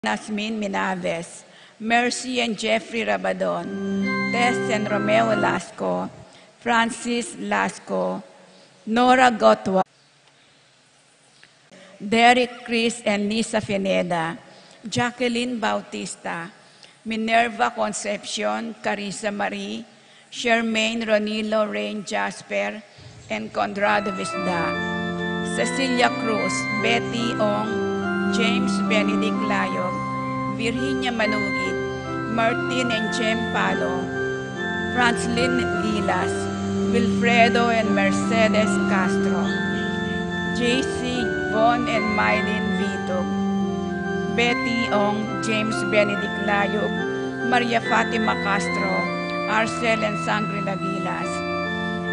Nasmin Minaves, Mercy and Jeffrey Rabadon, Tess and Romeo Lasco, Francis Lasco, Nora Gotwa, Derek Chris and Lisa Fineda, Jacqueline Bautista, Minerva Concepcion, Carissa Marie, Charmaine Ronilo Rain Jasper, and Conrado Visda, Cecilia Cruz, Betty Ong, James Benedict Layog, Virginia Manugit, Martin and Jem Palo, Franslin Gilas, Wilfredo and Mercedes Castro, JC Von and Mylene Vitog, Betty Ong, James Benedict Layog, Maria Fatima Castro, Arcel and Sangre Lagilas,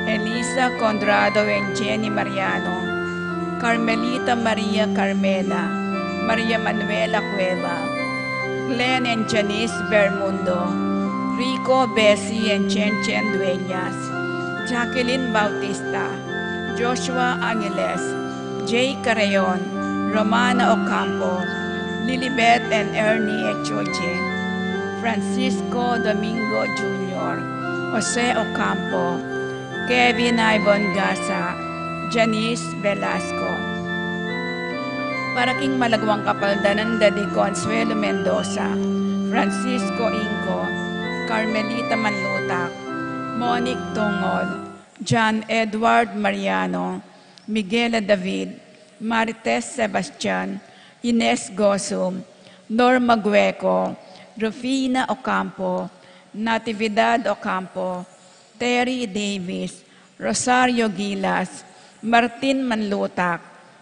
Elisa Condrado and Jenny Mariano, Carmelita Maria Carmela, Maria Manuela Cueva, Glenn and Janice Bermundo, Rico, Bessie and Chen Chen Dueñas, Jacqueline Bautista, Joshua Angeles, Jay Carreon, Romana Ocampo, Lilibet and Ernie Echoche, Francisco Domingo Jr., Jose Ocampo, Kevin Ivon Gasa, Janice Velasco. Paraking Malagwang Kapaldanan Daddy Consuelo Mendoza, Francisco Inco, Carmelita Manlutak, Monique Tungol, John Edward Mariano, Miguel David, Marites Sebastian, Ines Gosum, Norma Gueco, Rufina Ocampo, Natividad Ocampo, Terry Davis, Rosario Gilas, Martin Manlutak,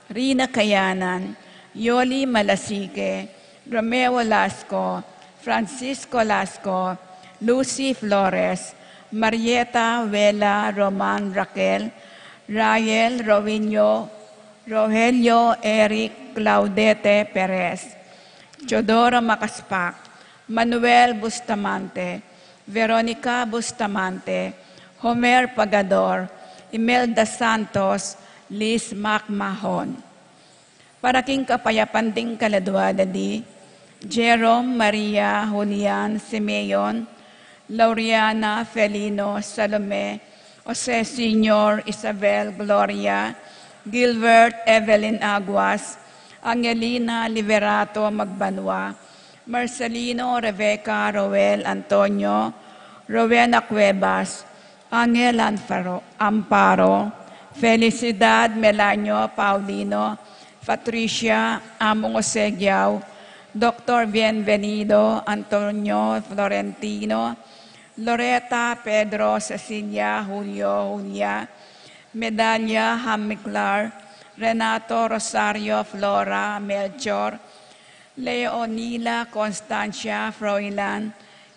Rina Kayanan, Yoli Malasike, Romeo Lasco, Francisco Lasco, Lucy Flores, Marieta Vela Roman Raquel, Rael Rovinio, Rogelio Eric Claudete Perez, Chodora Macaspac, Manuel Bustamante, Veronica Bustamante, Homer Pagador, Imelda Santos, Liz Macmahon. Paraking Kapayapanding Kaladwada di Jerome Maria Julian Simeon, Lauriana Felino Salome, Jose Senior Isabel Gloria, Gilbert Evelyn Aguas, Angelina Liberato Magbanwa, Marcelino Rebecca Roel Antonio, Rowena Cuevas, Angel Amparo, Felicidad Melanio Paulino, Patricia Among Osegiao, Dr. Bienvenido Antonio Florentino, Loretta Pedro Cecilia Julio Julia, Medalla Hamiklar, Renato Rosario Flora Melchor, Leonila Constancia Froilan,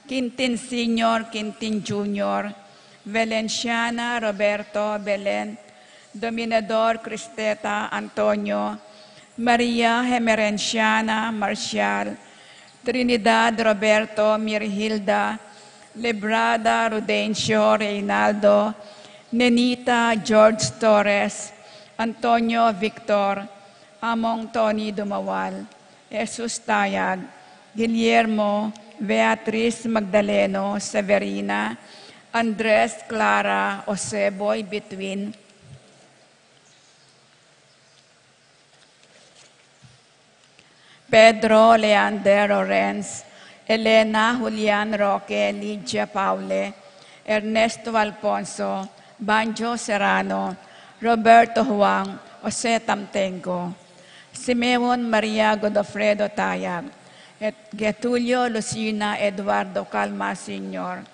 Quintin Senior, Quintin Junior, Valenciana Roberto Belen, Dominador Cristeta Antonio, Maria Hemerenciana Marcial, Trinidad Roberto Mirhilda, Lebrada Rudencio Reynaldo, Nenita George Torres, Antonio Victor, Among Tony Dumawal, Jesus Tayag, Guillermo, Beatriz Magdaleno Severina, Andres Clara Oseboy Between, Pedro Leander Lorenz, Elena Julian Roque, Lydia Paule, Ernesto Alfonso, Banjo Serrano, Roberto Huang, Jose Tamtenco, Simeon Maria Godofredo Tayag, Getulio Lucina Eduardo Calma Sr.,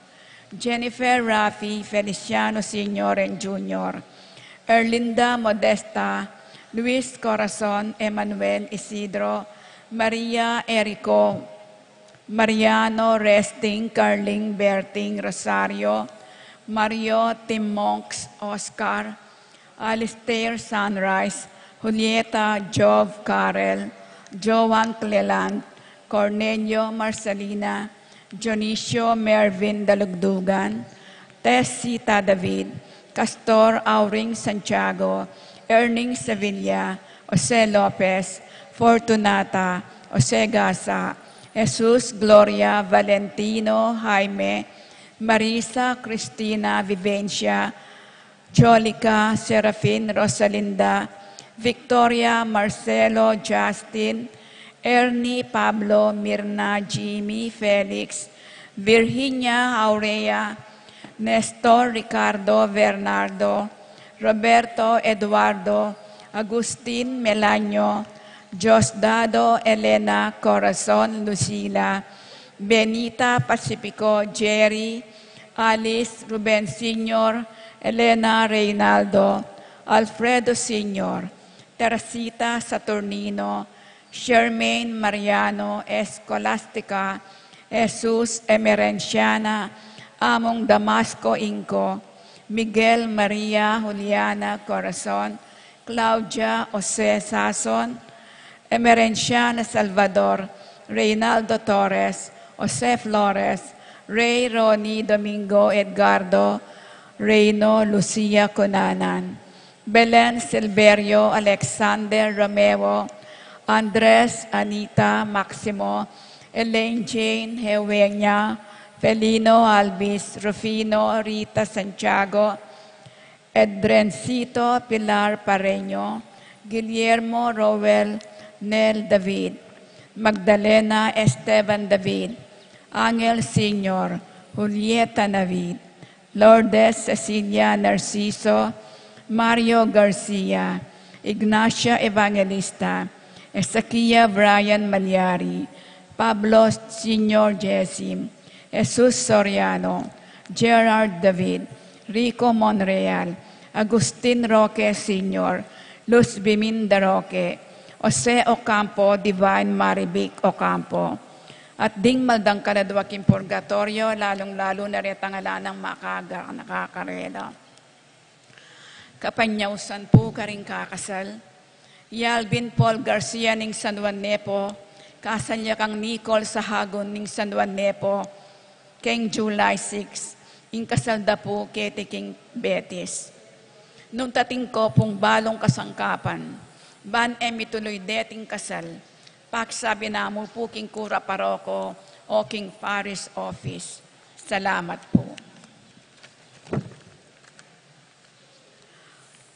Jennifer Rafi Feliciano Sr. and Jr., Erlinda Modesta, Luis Corazon, Emmanuel Isidro, Maria Erico, Mariano Resting, Carling Berting Rosario, Mario Timonks Oscar, Alistair Sunrise, Julieta Jove Carel, Joan Cleland, Cornelio Marcelina, Dionisio Mervin Dalugdugan, Tessita David, Castor Auring Santiago, Erning Sevilla, Jose Lopez, Fortunata, Jose Gasa, Jesus Gloria Valentino Jaime, Marisa Cristina Vivencia, Jolica Serafin Rosalinda, Victoria Marcelo Justin, Ernie Pablo Mirna Jimmy Felix, Virginia Aurea, Nestor Ricardo Bernardo, Roberto Eduardo, Agustin Melanio, Diosdado Elena Corazon Lucila, Benita Pacifico Jerry, Alice Ruben Sr., Elena Reynaldo, Alfredo Sr., Teresita Saturnino, Shermaine Mariano Escolastica, Jesus Emerenciana, Among Damasco Inco, Miguel Maria Juliana Corazon, Claudia Jose Sason, Emerenciana Salvador, Reynaldo Torres, Jose Flores, Ray Ronnie Domingo Edgardo, Reyno Lucia Conanan, Belen Silverio Alexander Romeo, Andres Anita Maximo, Elaine Jane Hewenya, Felino Albis, Rufino Rita Santiago, Edrencito Pilar Pareño, Guillermo Rowell Nel David, Magdalena Esteban David, Angel Sr., Julieta Navid, Lourdes Cecilia Narciso, Mario Garcia, Ignacia Evangelista, Ezequiel Brian Malyari, Pablo Sr. Jessim, Jesus Soriano, Gerard David, Rico Monreal, Agustin Roque Sr., Luz Biminda Roque, Jose Ocampo, Divine Maribic Ocampo, at ding maldang kaladwaking purgatorio, lalong-lalo na rin tangalanang nakakarela. Kapanyausan po karing kakasal, Yalvin Paul Garcia ning San Juan Nepo, kasalya kang Nicole Sahagon ning San Juan Nepo, keng July 6, ing kasalda po kete king Betis. Nung tating ko pong balong kasangkapan, ban emituloy deting kasal, paksabi na mo po king Kura Paroko o king Parish Office. Salamat po.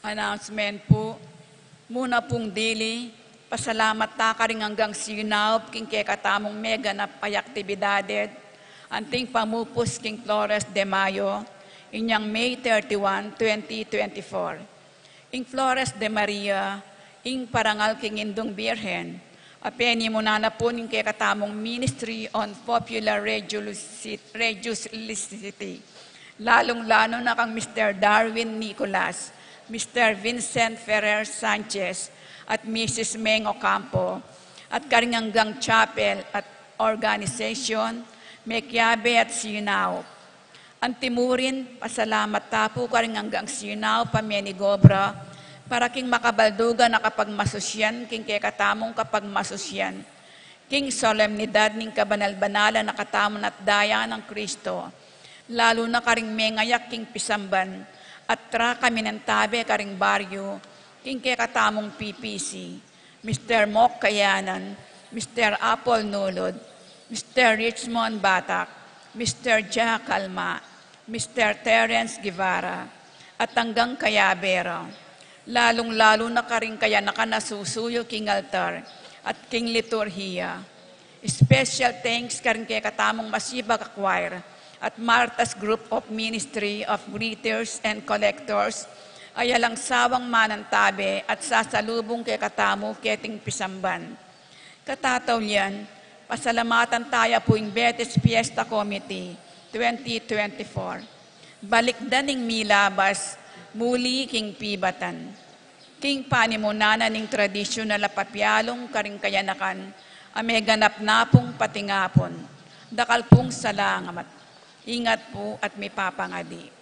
Announcement po, muna pong dili, pasalamat ta ka rin hanggang sinaw, king kekatamong mega na payaktibidaded, anting pamupos king Flores de Mayo, inyang May 31, 2024. Ing Flores de Maria, ing parangal king Indong Birhen, apeni mo na po ning kekatamong Ministry on Popular Religiosity, lalong-lalo na kang Mr. Darwin Nicolas, Mr. Vincent Ferrer Sanchez, at Mrs. Meng Ocampo, at Karinganggang Chapel at Organization, Mekiabe at Sinao. Antimurin, pasalamat tapo Karinganggang Sinao, Pamenigobra, para king makabalduga na kapag masusyan, king kekatamong kapag masusyan, king solemnidad ning kabanal-banala na katamon at daya ng Kristo, lalo na karing mengayak king pisamban, at tra kami ng tabi karing baryo, king kekatamong PPC, Mr. Mok Kayanan, Mr. Apple Nulod, Mr. Richmond Batak, Mr. Jack Kalma, Mr. Terence Guevara, at hanggang Kayabera, lalong-lalo na karing kaya nakanasusuyo king altar at king liturhiya. Special thanks karing kekatamong Masibag Choir, at Marta's Group of Ministry of Greeters and Collectors, ay alang sawang manantabe at sasalubong kay katamo keting pisamban. Katataw yan, pasalamatan tayo po yung Betis Fiesta Committee 2024. Balikdaning milabas, muli king pibatan. King panimunana ning tradisyonal na papyalong karing kayanakan, ame ganap na pong patingapon. Dakal pong salamat. Ingat po at may papangadi.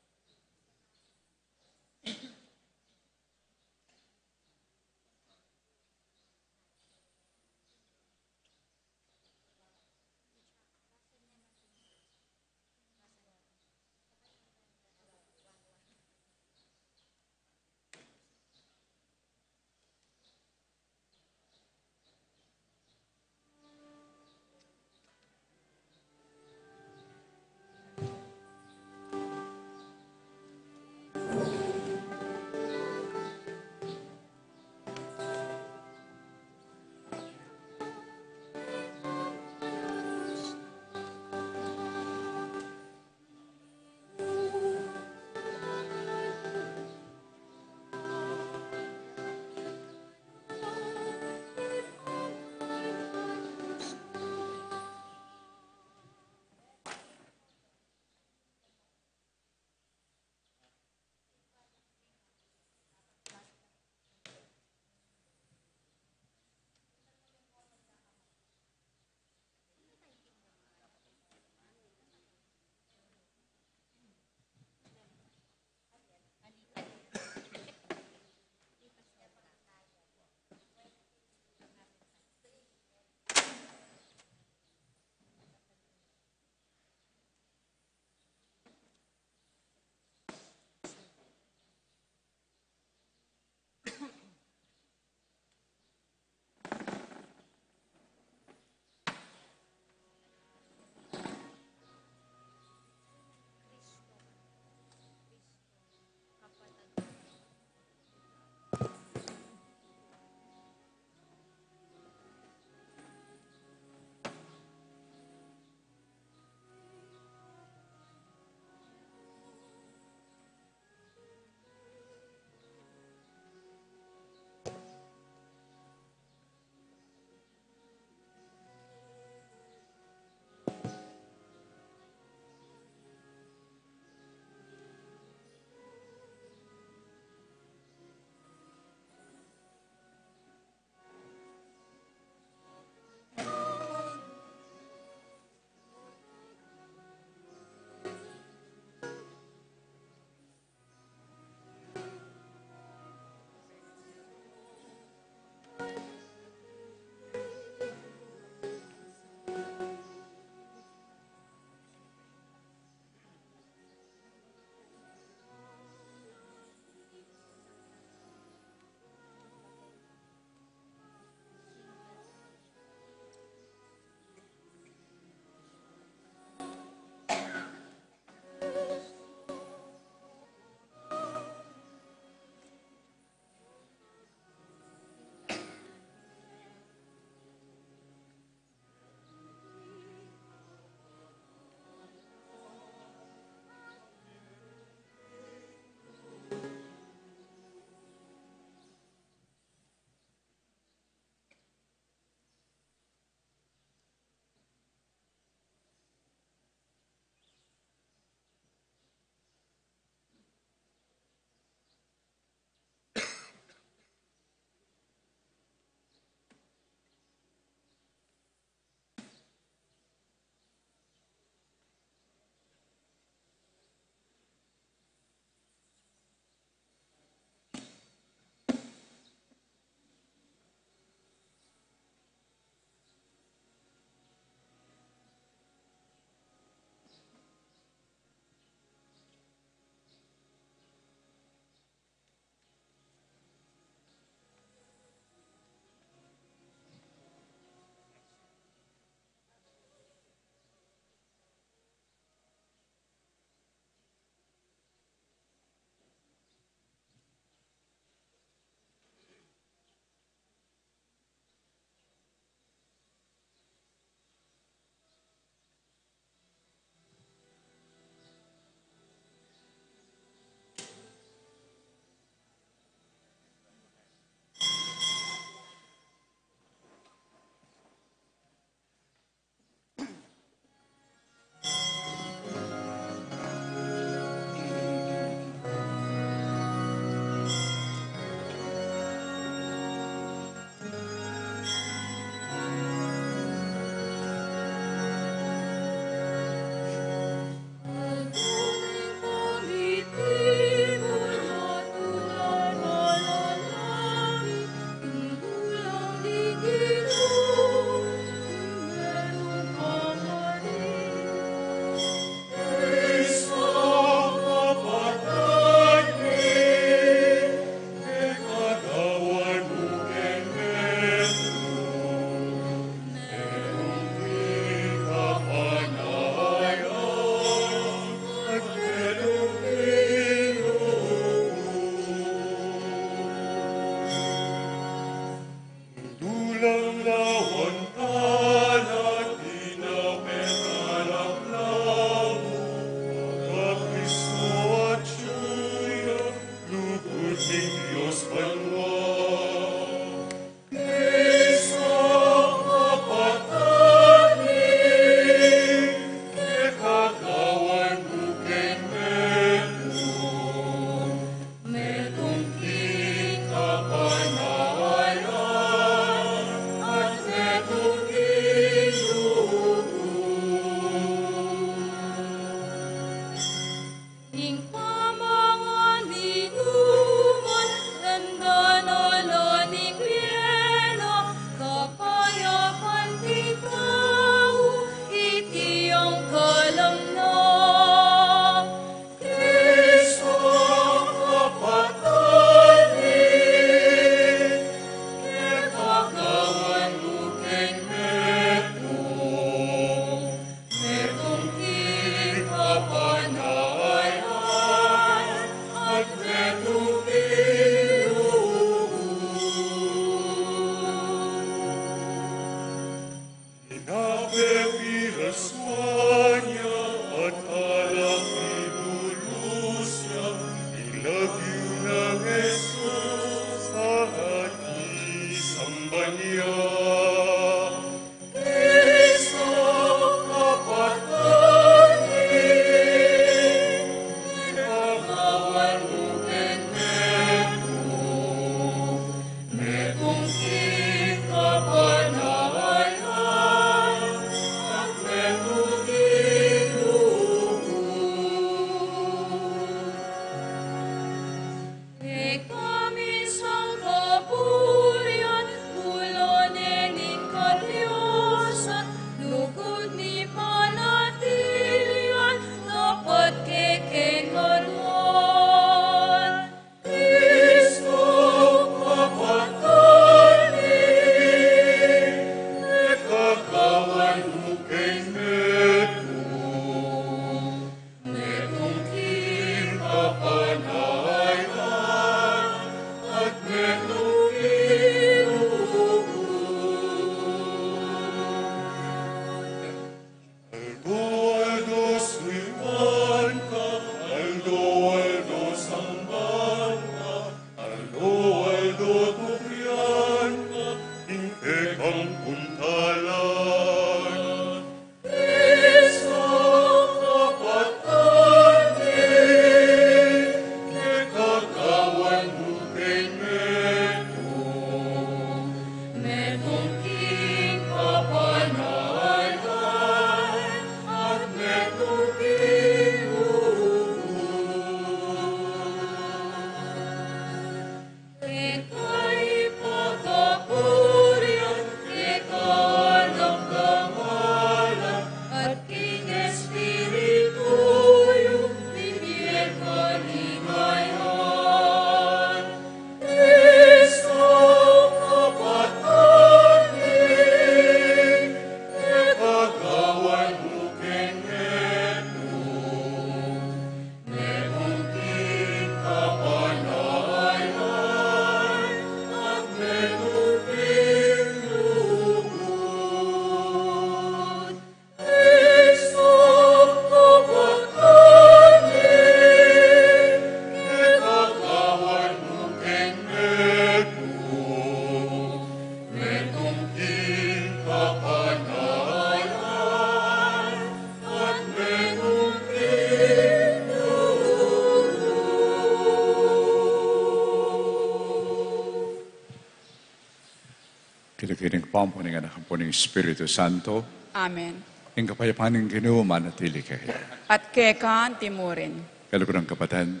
Kinikinig po ang puning anak po ng Espiritu Santo. Amen. Ang kapayapaan ng Ginoo manatili kayo. At kekan timurin. Kalugurang kapatid,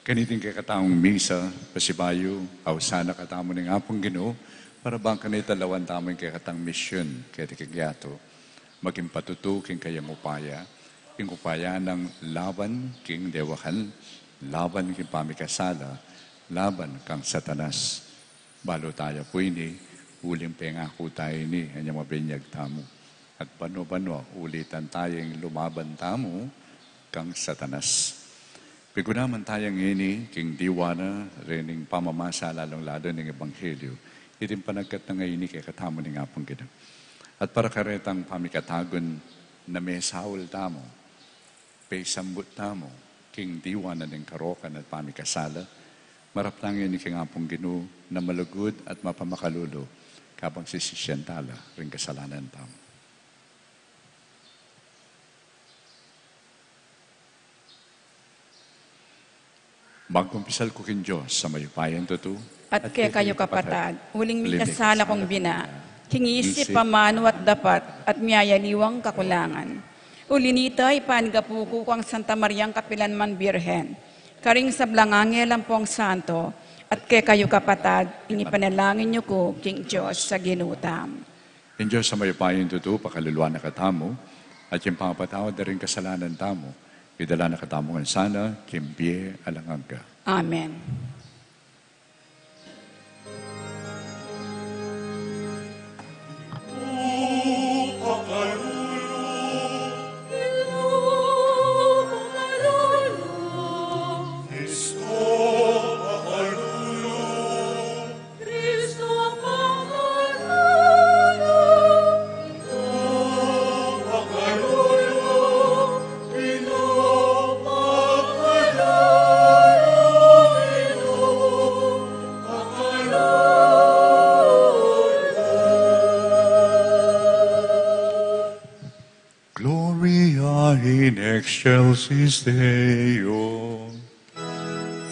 kaniting kay kataong misa, pasibayo, awsana katamo ng apong Ginoo, para bang kanita lawan tamang kay katang misyon, kay tikigyato, maging patutu king kayang upaya, king upaya ng laban king dewahan, laban king pamikasala, laban kang satanas. Balo tayo po ini, uling pengako tayo ni, kanyang mabinyag tamo. At bano-bano, ulitan tayong lumaban tamo kang satanas. Pigunaman tayong ini, king diwana, rining pamamasa, lalong-lalo ng Ebanghelyo, itin panagkat na ngayon kay katamo ng apong Ginoo. At para karetang pamikatagon na may sawol tamo, pay sambut tamo, king diwana ng karokan at pamikasala, maraptangin ni king apong Ginoo na malugod at mapamakalulo, kabang sisisyentala ring kasalanan tamo. Magkumpisal ko kin Diyos sa mayupayan tutu. At kay kayo kapatad, uling mikasala kong bina, hingisip pamano at dapat, at miyayaliwang kakulangan. Ulinita ipanigapuko ko ang Santa Mariang Kapilanman Birhen, karing sa blangangelan po ang santo, at kay kayo kapatad, inipanalangin niyo ko, King Diyos, sa ginutam. In Diyos sa mayupayan tutu, pakaluluan na katamo, at yung pangapatawad na rin kasalanan tamo, idala na katamo ng sana, kimbie alangangga. Amen. In excelsis Deo. Amen.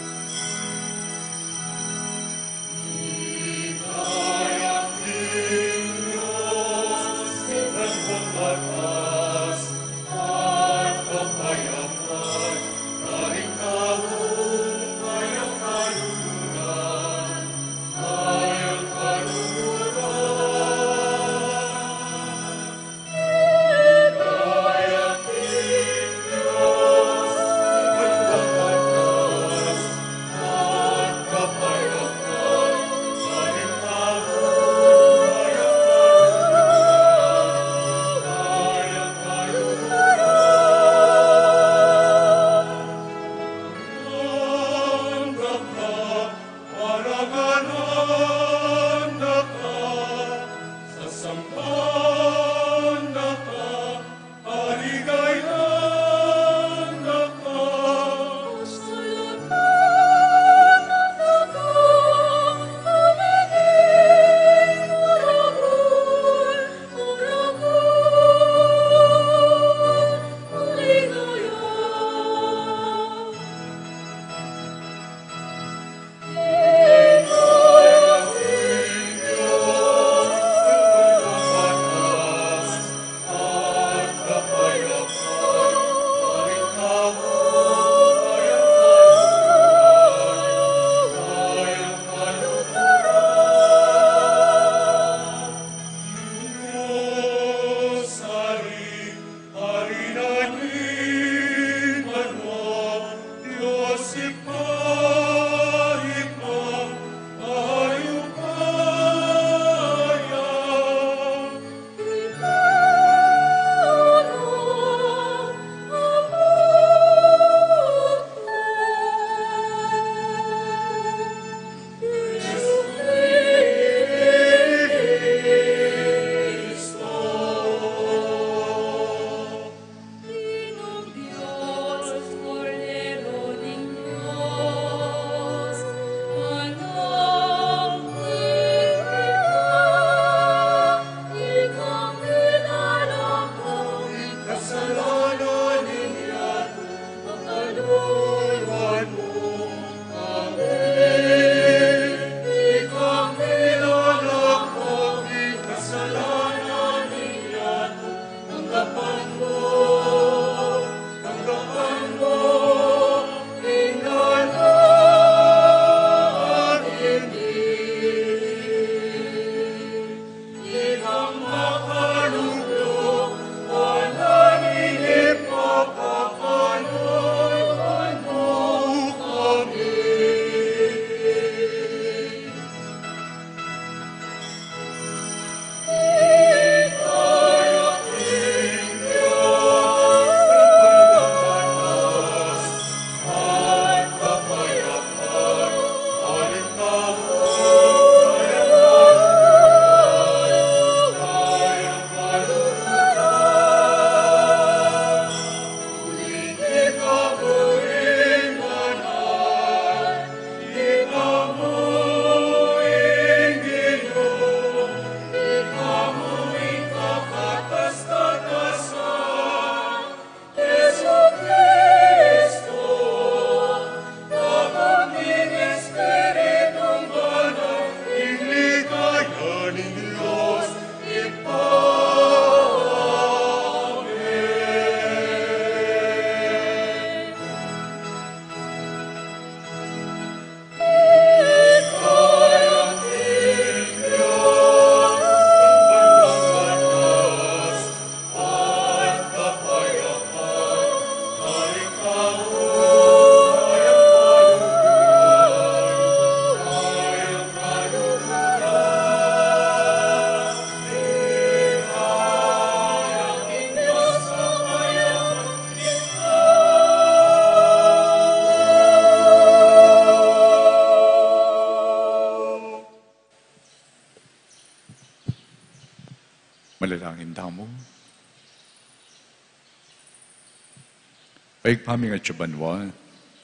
Paigpaming at Chubanwa,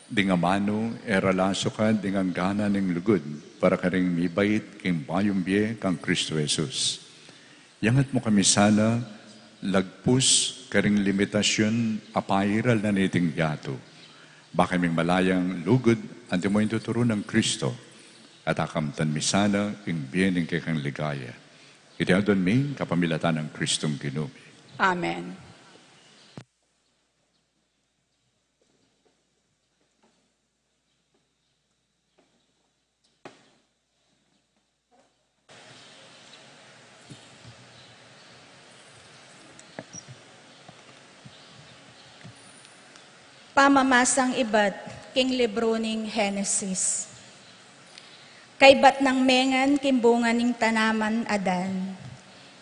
dingamano, eralaso ka, dinganggana ng lugod, para ka rin mibait, king bayumbiye, kang Kristo Jesus. Yangat mo kami sana, lagpus, karing limitasyon, apairal na niting yato. Baka kaming malayang lugod, anti mo yung tuturo ng Kristo, at akamtan mi sana, ing biyening kay kang ligaya. Iti adon mi, kapamilatan ng Kristong Ginubi. Amen. Pamamasang ibat, king libro ning Genesis. Kaybat ng mengan, kimbungan ning tanaman adan,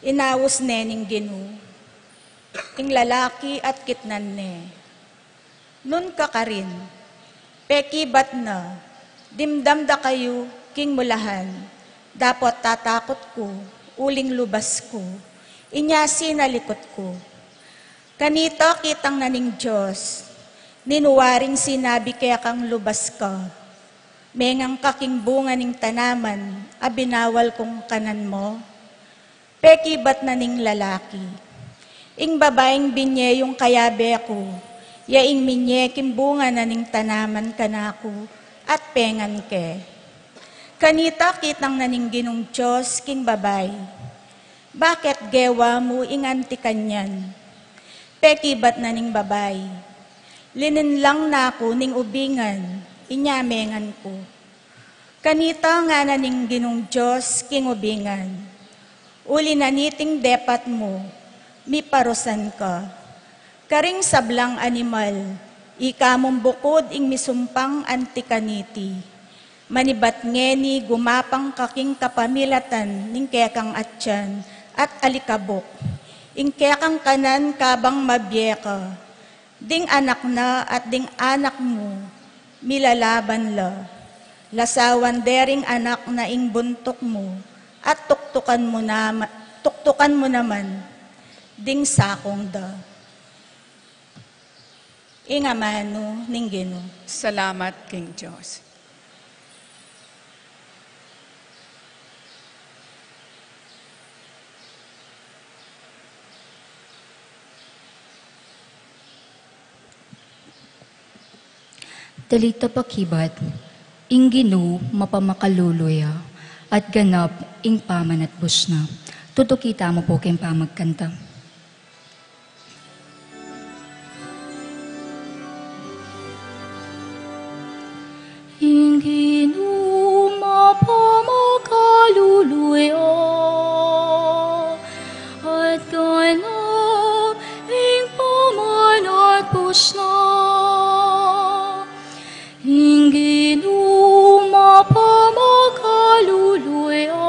inawos ne ning Ginu, ing lalaki at kitnan ne. Nun kakarin, pekibat na, dimdamda kayo, king mulahan, dapat tatakot ko, uling lubas ko, inyasi na likot ko. Kanito kitang naning Diyos, ninuwaring sinabi kaya kang lubas ka. Mengang kaking bunga ning tanaman, abinawal kong kanan mo. Pekibat na ning lalaki. Ing babaeng binye yung kayabe ako, yaing minye kimbunga na ning tanaman kanako, at pengan ke. Kanita kitang naning Ginong Diyos king babay. Bakit gewa mo inganti kanyan? Pekibat na ning babay. Linin lang na ako ning ubingan, inyamengan ko. Kanita nga na ning Ginong Diyos king ubingan. Uli na niting depat mo, miparusan ka. Karing sablang animal, ikamong bukod ing misumpang antikaniti. Manibat ngeni gumapang kaking kapamilatan ning kekang atyan at alikabok. Ing kekang kanan kabang mabyeka. Ding anak na at ding anak mo, milalaban la. Lasawan dering anak na ing buntok mo, at tuktukan mo naman, ding sakong da. Ingamano ning Ginoo. Salamat, King Diyos. Talita pakibat, ing Ginoo mapamakaluluya, at ganap ing pamanat busna. Tutukita mo po kayong pamagkanta. Ing Ginoo mapamakaluluya, at ganap ing pamanat busna. Ginoo mapamakaluluya,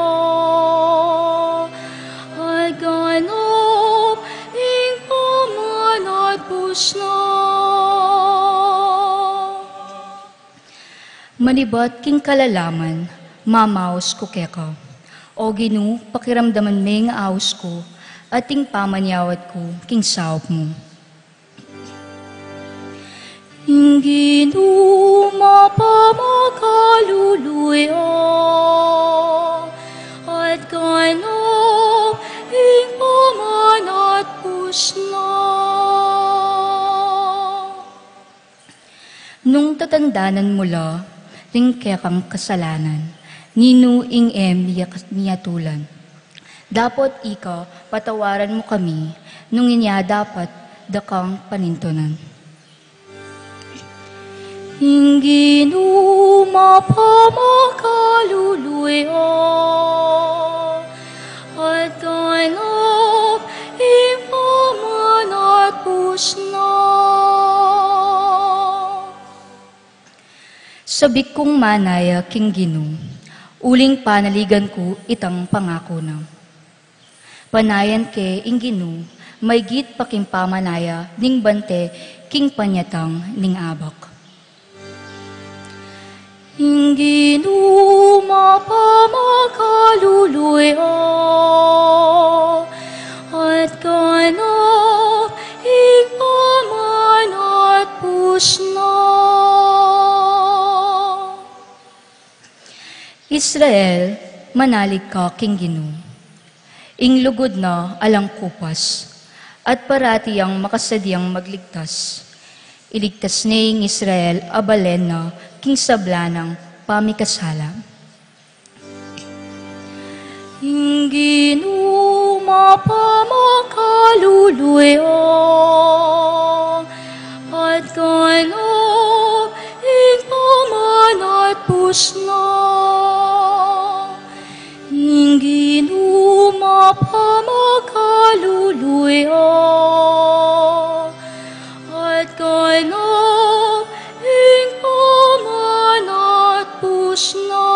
at ganap ing pamanat busna. Manibat king kalalaman, mamaos ko keka. O Ginoo, pakiramdaman may nga aos ko, at ing pamanyawat ko king saop mo. Ing Ginoo mapamakaluluya, at ganap ing pamanat busna. Nung tatandanan mula, ring kekang kasalanan, ninu ing niyatulan. Dapat ika patawaran mo kami, nung inya dapat dakang panintunan. Ing Ginoo mapamakaluluya, at ganap ing pamanat busna. Sabik kong manaya king Ginoo, uling panaligan ko itang pangako na. Panayan ke ing Ginoo, may git pa king pamanaya ning bante king panyatang ning abak. Ing Ginoo mapamakaluluya, at ganap ing pamanat busna. Israel, manalig ka king Ginoo. Ing lugod na alang kupas, at parati ang makasadyang magligtas. Iligtas ning Israel abalen na king sablanang pamikasala. Ing Ginoo mapamakaluluya, at kano ing pamanat pusna. Ing Ginoo mapamakaluluya, at kano ing pamanat pusna.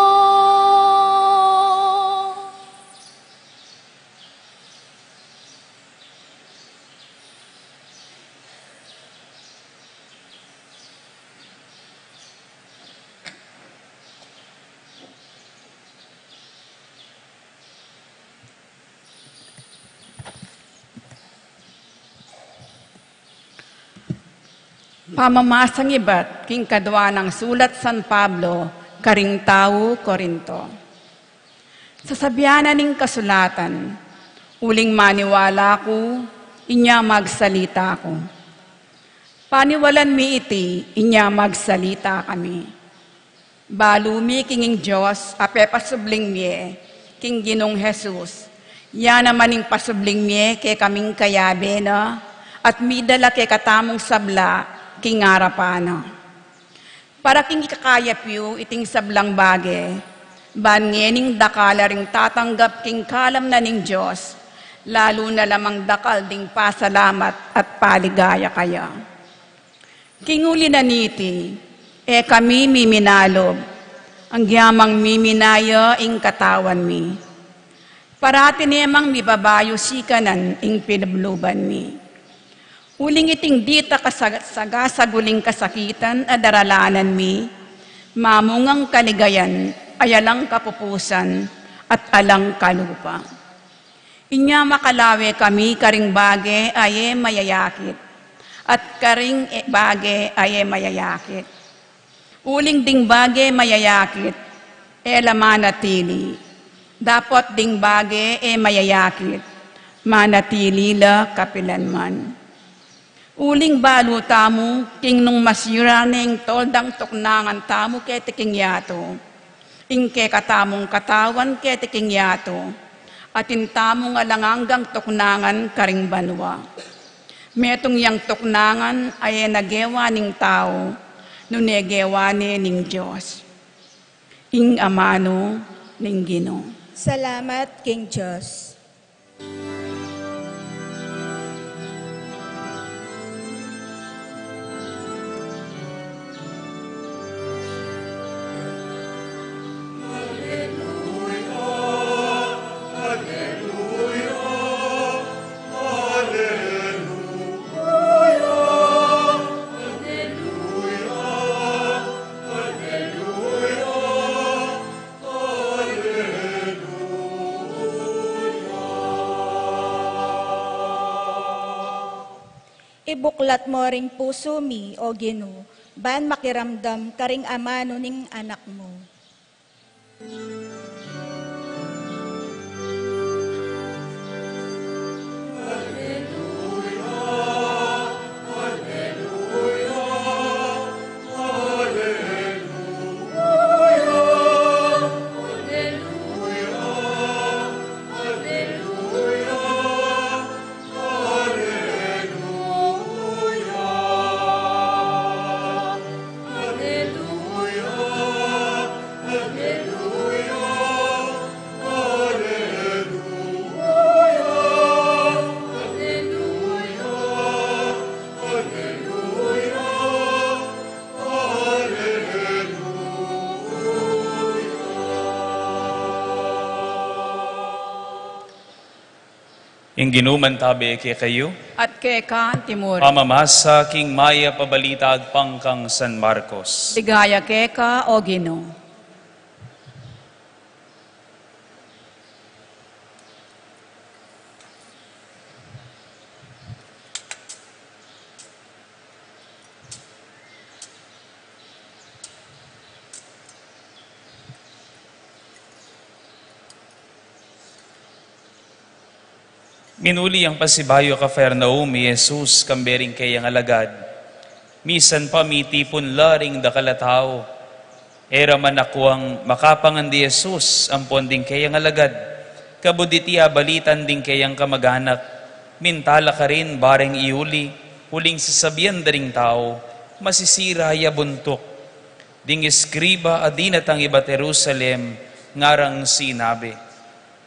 Pamamasang iba't king kadwa ng sulat San Pablo, karing tao Korinto. Sa sabyanan ning kasulatan, uling maniwala ko, inya magsalita ko. Paniwalan mi iti, inya magsalita kami. Balumi kinging Diyos, ape pasubling miye, king Ginong Jesus. Yan naman ing pasubling miye, ke kaming kayabe na, at midala ke katamong sabla, king arapana. Para king ikakayap yu, iting sablang bage, ban ngening dakala ring tatanggap king kalam na ning Diyos, lalo na lamang dakal ding pasalamat at paligaya kaya. Kinguli na niti, kami miminalob, ang gyamang miminaya ing katawan mi. Parati nemang mibabayo sikanan ing pinabluban mi. Uling iting dita kasagasaguling kasakitan at daralanan mi, mamungang kaligayan, ayalang kapupusan, at alang kalupa. Inya makalawe kami karing bage aye mayayakit, at karing bage aye mayayakit. Uling ding bage mayayakit, lamanatili. Dapat ding bage mayayakit, manatili la kapilanman. Uling balu tamu, king nung masyuraning toldang tuknangan tamu ketiking yato. Ing ke katamong katawan ketiking yato. Atin tamong alanganggang tuknangan karing banwa. Metong yang tuknangan ay nagewa ning tao, nunegewa ning Diyos. Ing amano ning Ginoo. Salamat, King Diyos. Ibuklat mo ring puso mi, o Ginoo, ban makiramdam karing amano ning anak mo. Ing ginuman tabi ke kayo, At ke kaan timur, pamamasa king maya pabalita agpangkang San Marcos. ligaya ke ka, o Ginoo. Minuli ang pasibayo Capernaum, Jesus kambering kayang alagad. Misan pa mitipon laring da kalatao. Era man ako ang makapangan di Jesus, ang ponding kayang alagad. Kabuditi balitan ding kayang kamag-anak. Mintala ka rin bareng iuli, huling sasabihan daring tao, masisira ya buntok. Ding eskriba adinatang iba Jerusalem, ngarang sinabi,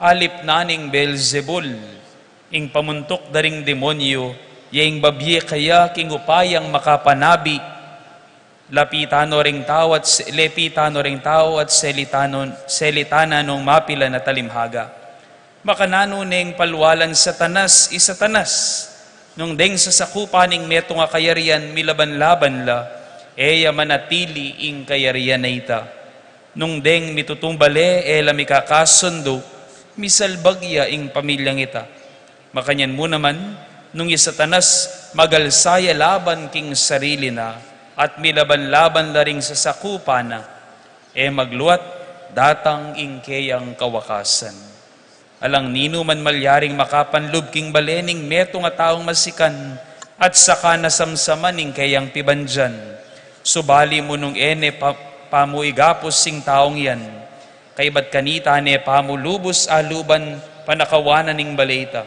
alip naning Beelzebul, ing pamuntok daring demonyo, yaing babye kaya king upayang makapanabi, lepitano ring tao at selitana nung mapila na talimhaga. Makanano ning palwalan satanas, nung deng sa sakupaning meto nga kayarian milaban-laban la, eya manatili ing kayarian na ita. Nung deng mitutumbale, ela mikakasundo, misalbagya ing pamilyang ita. Makanyan mo naman, nung isatanas magalsaya laban king sarili na, at milaban-laban la ring sa sakupa na, magluat datang ing kayang kawakasan. Alang nino man malyaring makapanlub king balening meto nga taong masikan, at saka nasamsaman ing kayang pibandyan. Subali mo nung pamuigapos sing taong yan, kay ba't kanita pamulubos aluban panakawanan ning baleta.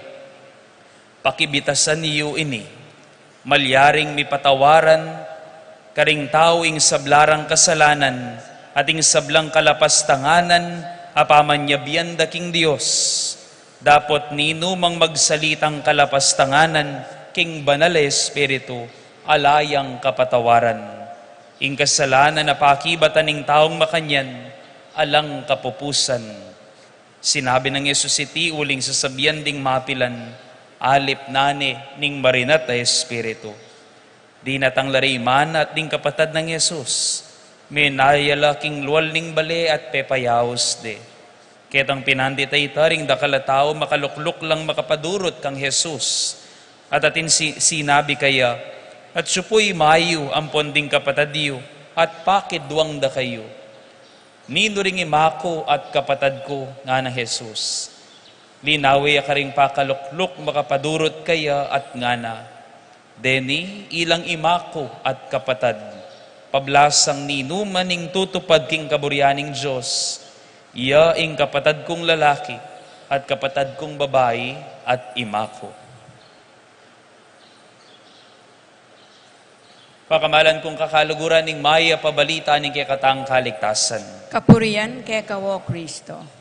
Pakibitasan niyo ini, malyaring mipatawaran, karing tao ing sablarang kasalanan, ating sablang kalapastanganan, apamanyabyan daking Diyos. Dapot ninumang magsalitang kalapastanganan, king banal Espiritu, alayang kapatawaran. Ing kasalanan na pakibatan ng taong makanyan, alang kapupusan. Sinabi ng Yesus iti uling sasabihan ding mapilan, alip nani ning marinat na Espiritu. Di natang lariman at ding kapatad ng Yesus, may nayalaking luwal ning bale at pepayaos de. Ketang pinandit ay taring dakalatao makalukluk lang makapadurot kang Jesus. At atin sinabi kaya, at supoy mayo ang ponding kapatadiyo, at pakid duwang da kayo. Nino ring imako at kapatad ko nga na Jesus. Linawi akaring pakalukluk makapadurot kaya at nga na. Deni ilang imako at kapatad, pablasang nino maning tutupad king kaburyaning Diyos, iya ing kapatad kong lalaki at kapatad kong babae at imako. Pakamalan kong kakaluguran ning maya pabalita ning kekatang kaligtasan. Kapurian kay kawo Kristo.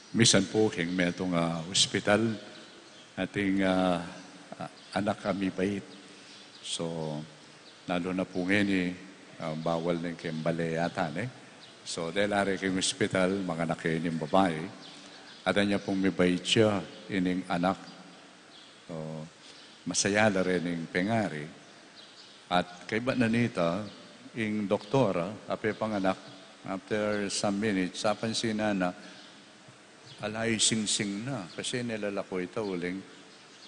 Misan po king metong ospital, ating anak kami bait. So, lalo na po ngayon bawal na yung balayatan So, dahil ari king ospital, mga anak yung babae, at niya pong may bait siya, ining anak. So, masaya na rin yung pengari. At kay ba nanita, yung doktora, ape panganak, after some minutes, sapansin na, alay sing-sing na. Kasi nilalako ito uling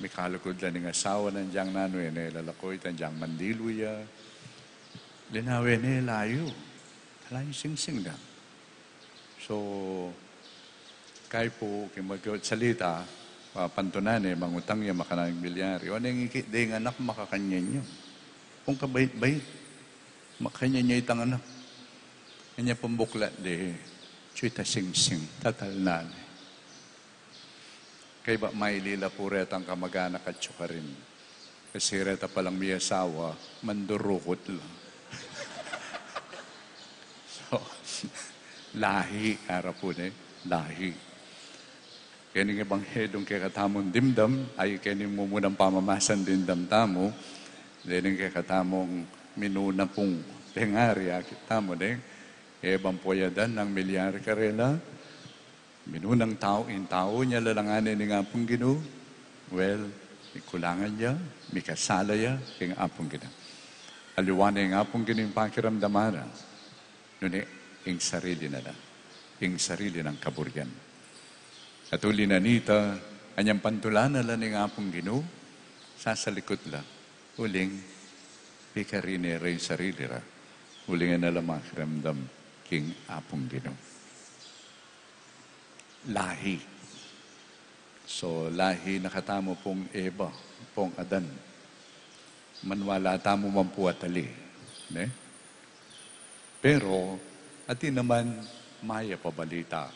may kalukod lang ng asawa ng diyang nanoy. Nilalako ito diyang mandiluya. Linawin layo. Alay sing-sing na. So, kaya po magsalita, pantunan mangutang niya makanang bilyari. O nang ikit anak makakanyan niyo. Kung kabait-bait, makanyan niya itang anak. Kanya pambuklat chuita sing-sing, tatal na. Kaya ba may lila po retang kamag-anak at tsuka rin. Kasi reta palang may asawa, mandurukot lang. So, lahi, ara po lahi. Kaya ng ebanghelong kaya katamong dimdam, ay kaya mo munang pamamasan dimdam tamo, dahil kaya katamong minuna pong tengari akit tamo deng, ebang poyadan ng milyar karela, minunang tao, in tao niya lalanganin ni ngapong Ginoo, well, ikulangan niya, may kasala niya, kaya ngapong Ginoo. Aliwanay ngapong Ginoo yung pakiramdamara, nuni, yung sarili na lang, yung sarili ng kaburyan. At uli na nita, anyang pantulana lang ng ngapong Ginoo, sasalikot la, uling, pikarine rin sarili ra, uling na lang makiramdam, king apong Ginoo. Lahi. So, lahi nakatamo pong Eva, pong Adan. Manwala tamo man po atali. Ne? Pero, atin naman, maya pabalita.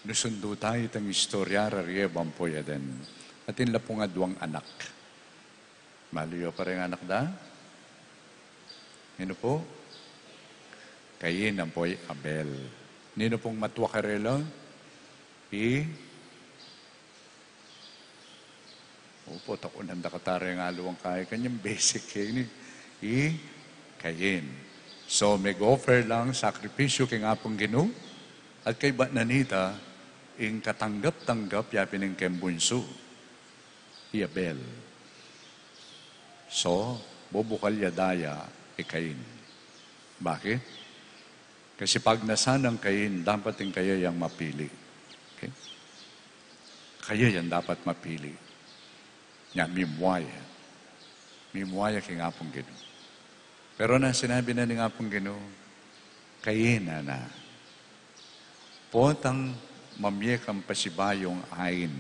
Nusundo tayo itang istorya rariyebang po yadan. Atin la pong adwang anak. Maliyo pa rin anak da? Nino po? Kayin ang po'y Abel. Nino pong matwa karelo? Opo, tako nanda katari nga luwang kaya. Kanyang basic kayo ni. Kayin. So, mag-offer lang, sakripisyo kay ngapong Ginoo. At kay Batnanita, ing katanggap-tanggap yapin ng kembunso. Abel. So, bubukal yadaya Kayin. Bakit? Kasi pag nasanang Kayin, dapat yung kaya yang mapili. Okay? Kaya yan dapat mapili. Yan, mimwaya. Mimwaya kay ngapong Ginoo. Pero na sinabi na ni ngapong Ginoo, Kayin na. Potang mamiyekang pasibayong ayin.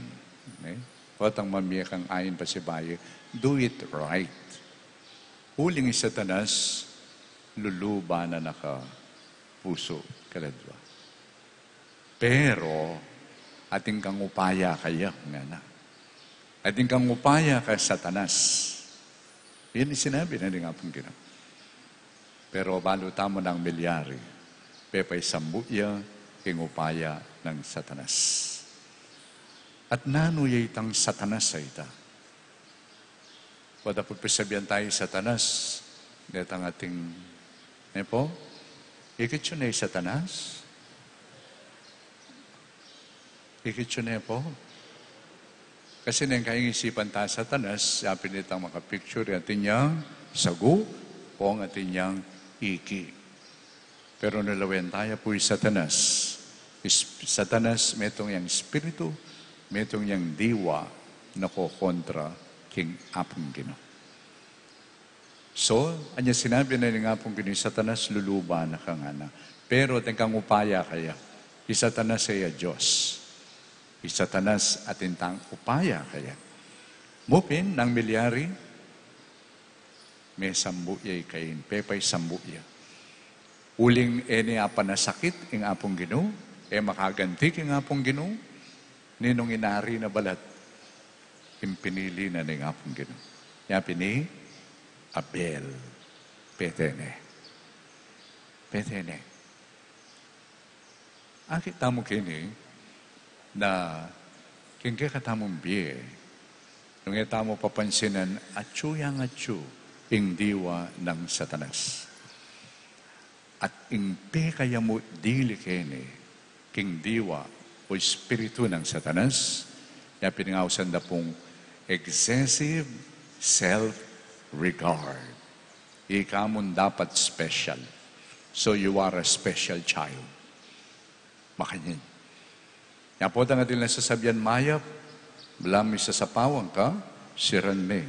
Okay? Potang mamiyekang ayin pasibayo. Do it right. Huling Satanas, luluba na naka puso kaladwa. Pero, ating kang upaya kaya nga na. Ating kang upaya kay Satanas. Yan sinabi na rin nga pong Ginoo. Pero balo tamo ng milyari, pepay sambuya, king upaya ng Satanas. At nanuyay itang Satanas sa ita. Wala pagpasabihan tayo Satanas, detang ating, po, ikit yun ay Satanas? Ikit yun ay po? Kasi nang kayong isipan tayo Satanas, yapin itang makapicture, atin niyang sagu, o ang atin niyang iki. Pero nalawen tayo po yung Satanas. Satanas, metong yung espiritu, metong yung diwa, na kontra king apong Ginoo. So, anya sinabi na nga pong Ginoo, Satanas luluba na kangana. Pero tengkang upaya kaya, Satanas ay Diyos. Satanas atintang upaya kaya. Mupin ng milyari, may sambuyay kain, pepay sambuya. Uling ene apa na sakit ing apong Ginoo, makaganti ing apong Ginoo, ninong inari na balat, impinili na ning apong Ginoo. Yapi ni Abel, petene. Petene. Akit tamo kini na kingke katamong biye, nung tamo papansinan, atsu yang atsu, ing diwa ng Satanas. At ingpe kaya mo dili kene, king diwa o espiritu ng Satanas, na pinangawsan na pong excessive self-regard. Ika mo dapat special. So you are a special child. Makanyin. Yan po ang ating nasasabihan, mayap, belam isa sa pawang ka, siran me,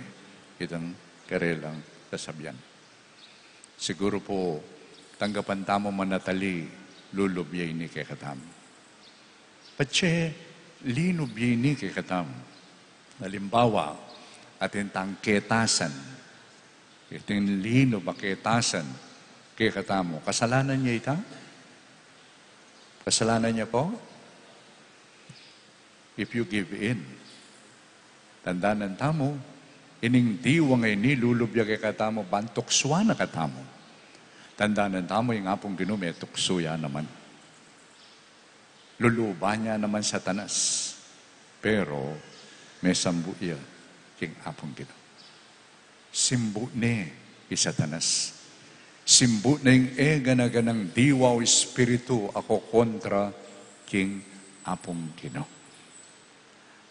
itang karelang sasabihan. Siguro po, tanggapan tamo manatali, lulubyay ni kay katam. Patse, linubyay ni kay katam. Halimbawa, atin tang ketasan, iting lino maketasan kay katamo. Kasalanan niya ita? Kasalanan niya po? If you give in, tandaan tamo, ining diwa ngay nilulubya kay katamo, bantukswa na katamo. Tandaan tamo, yung apong Ginoo, may tuksuya naman. Luluba niya naman Satanas. Pero, may sambuya king apong Ginoo. Simbu ni Satanas. Simbu na yung ganaganang diwa o espiritu ako kontra king apong Ginoo.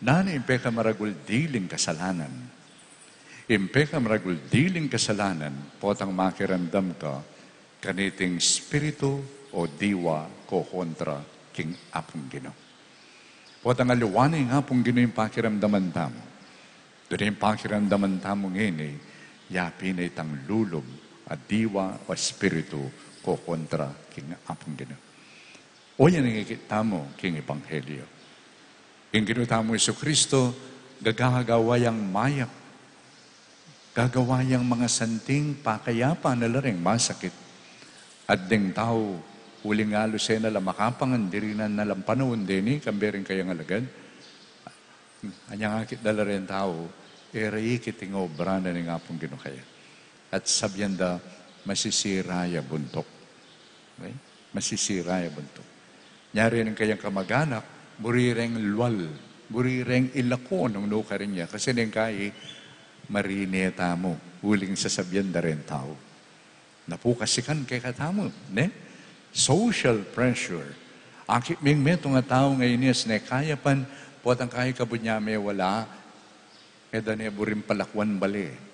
Nani impe ka maragul diling kasalanan. Impe ka maragul diling kasalanan, potang makiramdam ka, kaniting espiritu o diwa ko kontra king apong Ginoo. Potang aliwanay nga apong Ginoo yung pakiramdaman tamo. Doon yung pakiramdaman tamo ngayon yapi na itang lulob at diwa o espiritu ko kontra king apong Ginoo. O yan ang ikita mo king Ebanghelyo. King Ginoo mo Isu Kristo, gagawayang mayak, gagawayang mga santing pakayapa na laring masakit. At ding tao, huling alos nala makapangandirinan nalang panahon din kambering kayang alagad. Anyang akit dala rin tao, erayikit ng obra na ng apong Ginoo kaya. At sabyan da, masisiraya buntok. Okay? Masisiraya buntok. Nyari ng kayang kamag-anak, burireng luwal, burireng ilako nung nuka rin niya. Kasi neng kaya, marineta mo, huling sasabyan da rin tao. Napukasikan kay katamo. Ne? Social pressure. Akit ming meto nga tao ngayon yes, ne kaya pan, potang kaya kabud niya may wala, eda ne buring palakwan bali.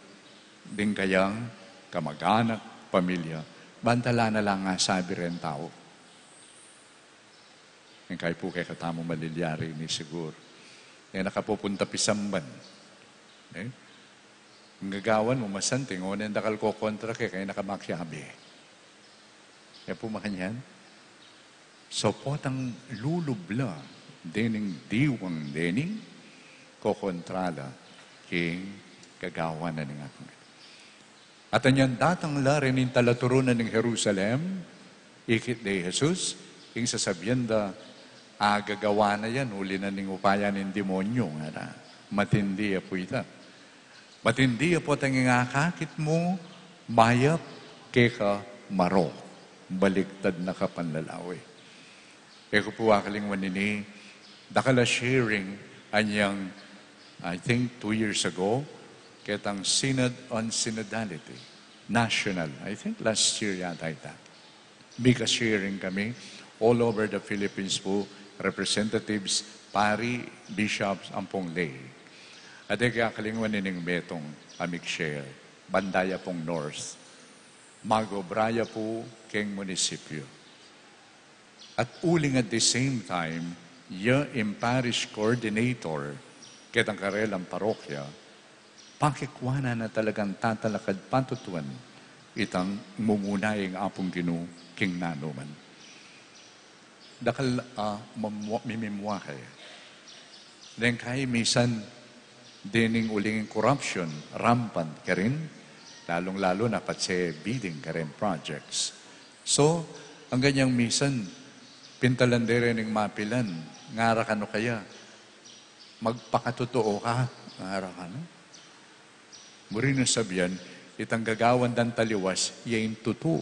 Ding kayang kamag-anak, pamilya, bantala na lang nga sabi rin tao. Yung kaya po kay katamo malilyari ni siguro. Nakapupunta pisamban. Ang gagawan mo masanting, o nandakal ko kontra kaya nakamakyabi. Kaya po makanyan. So potang lulubla, dening diwang dening, kokontrala, king gagawan na ng ating. At anyan datang larin ng talaturunan ng Jerusalem, ikit de Jesus, king sasabihan da, gagawa na yan, uli na ng upaya ng demonyo, nga matindi po ita. Matindi po tanging akakit mo, mayap keka maro, baligtad na kapanlalawi. Eko po akalingwan nini, dakala sharing anyang, I think 2 years ago, ketang Synod on Synodality, national, I think last year yata ita. Bika sharing kami, all over the Philippines po, representatives, pari, bishops, ampong lay. At kaya kalingwan nining metong amig share, bandaya pong north, magobraya po keng munisipyo. At uling at the same time, yung parish coordinator, ketang karelang parokya, pakikwana na talagang tatalakad patutuan, itang mumunayang apong Ginoo king nanuman. Dakal mimimwa kaya. Then kaya misan, dining uling corruption, rampant ka rin, lalong-lalo na patse bidding ka rin projects. So, ang ganyang misan, pintalandere ng mapilan, ngara ka no kaya, magpakatotoo ka, ngara ka no? Muri na sabihan, itang gagawan dan taliwas, yain tuto.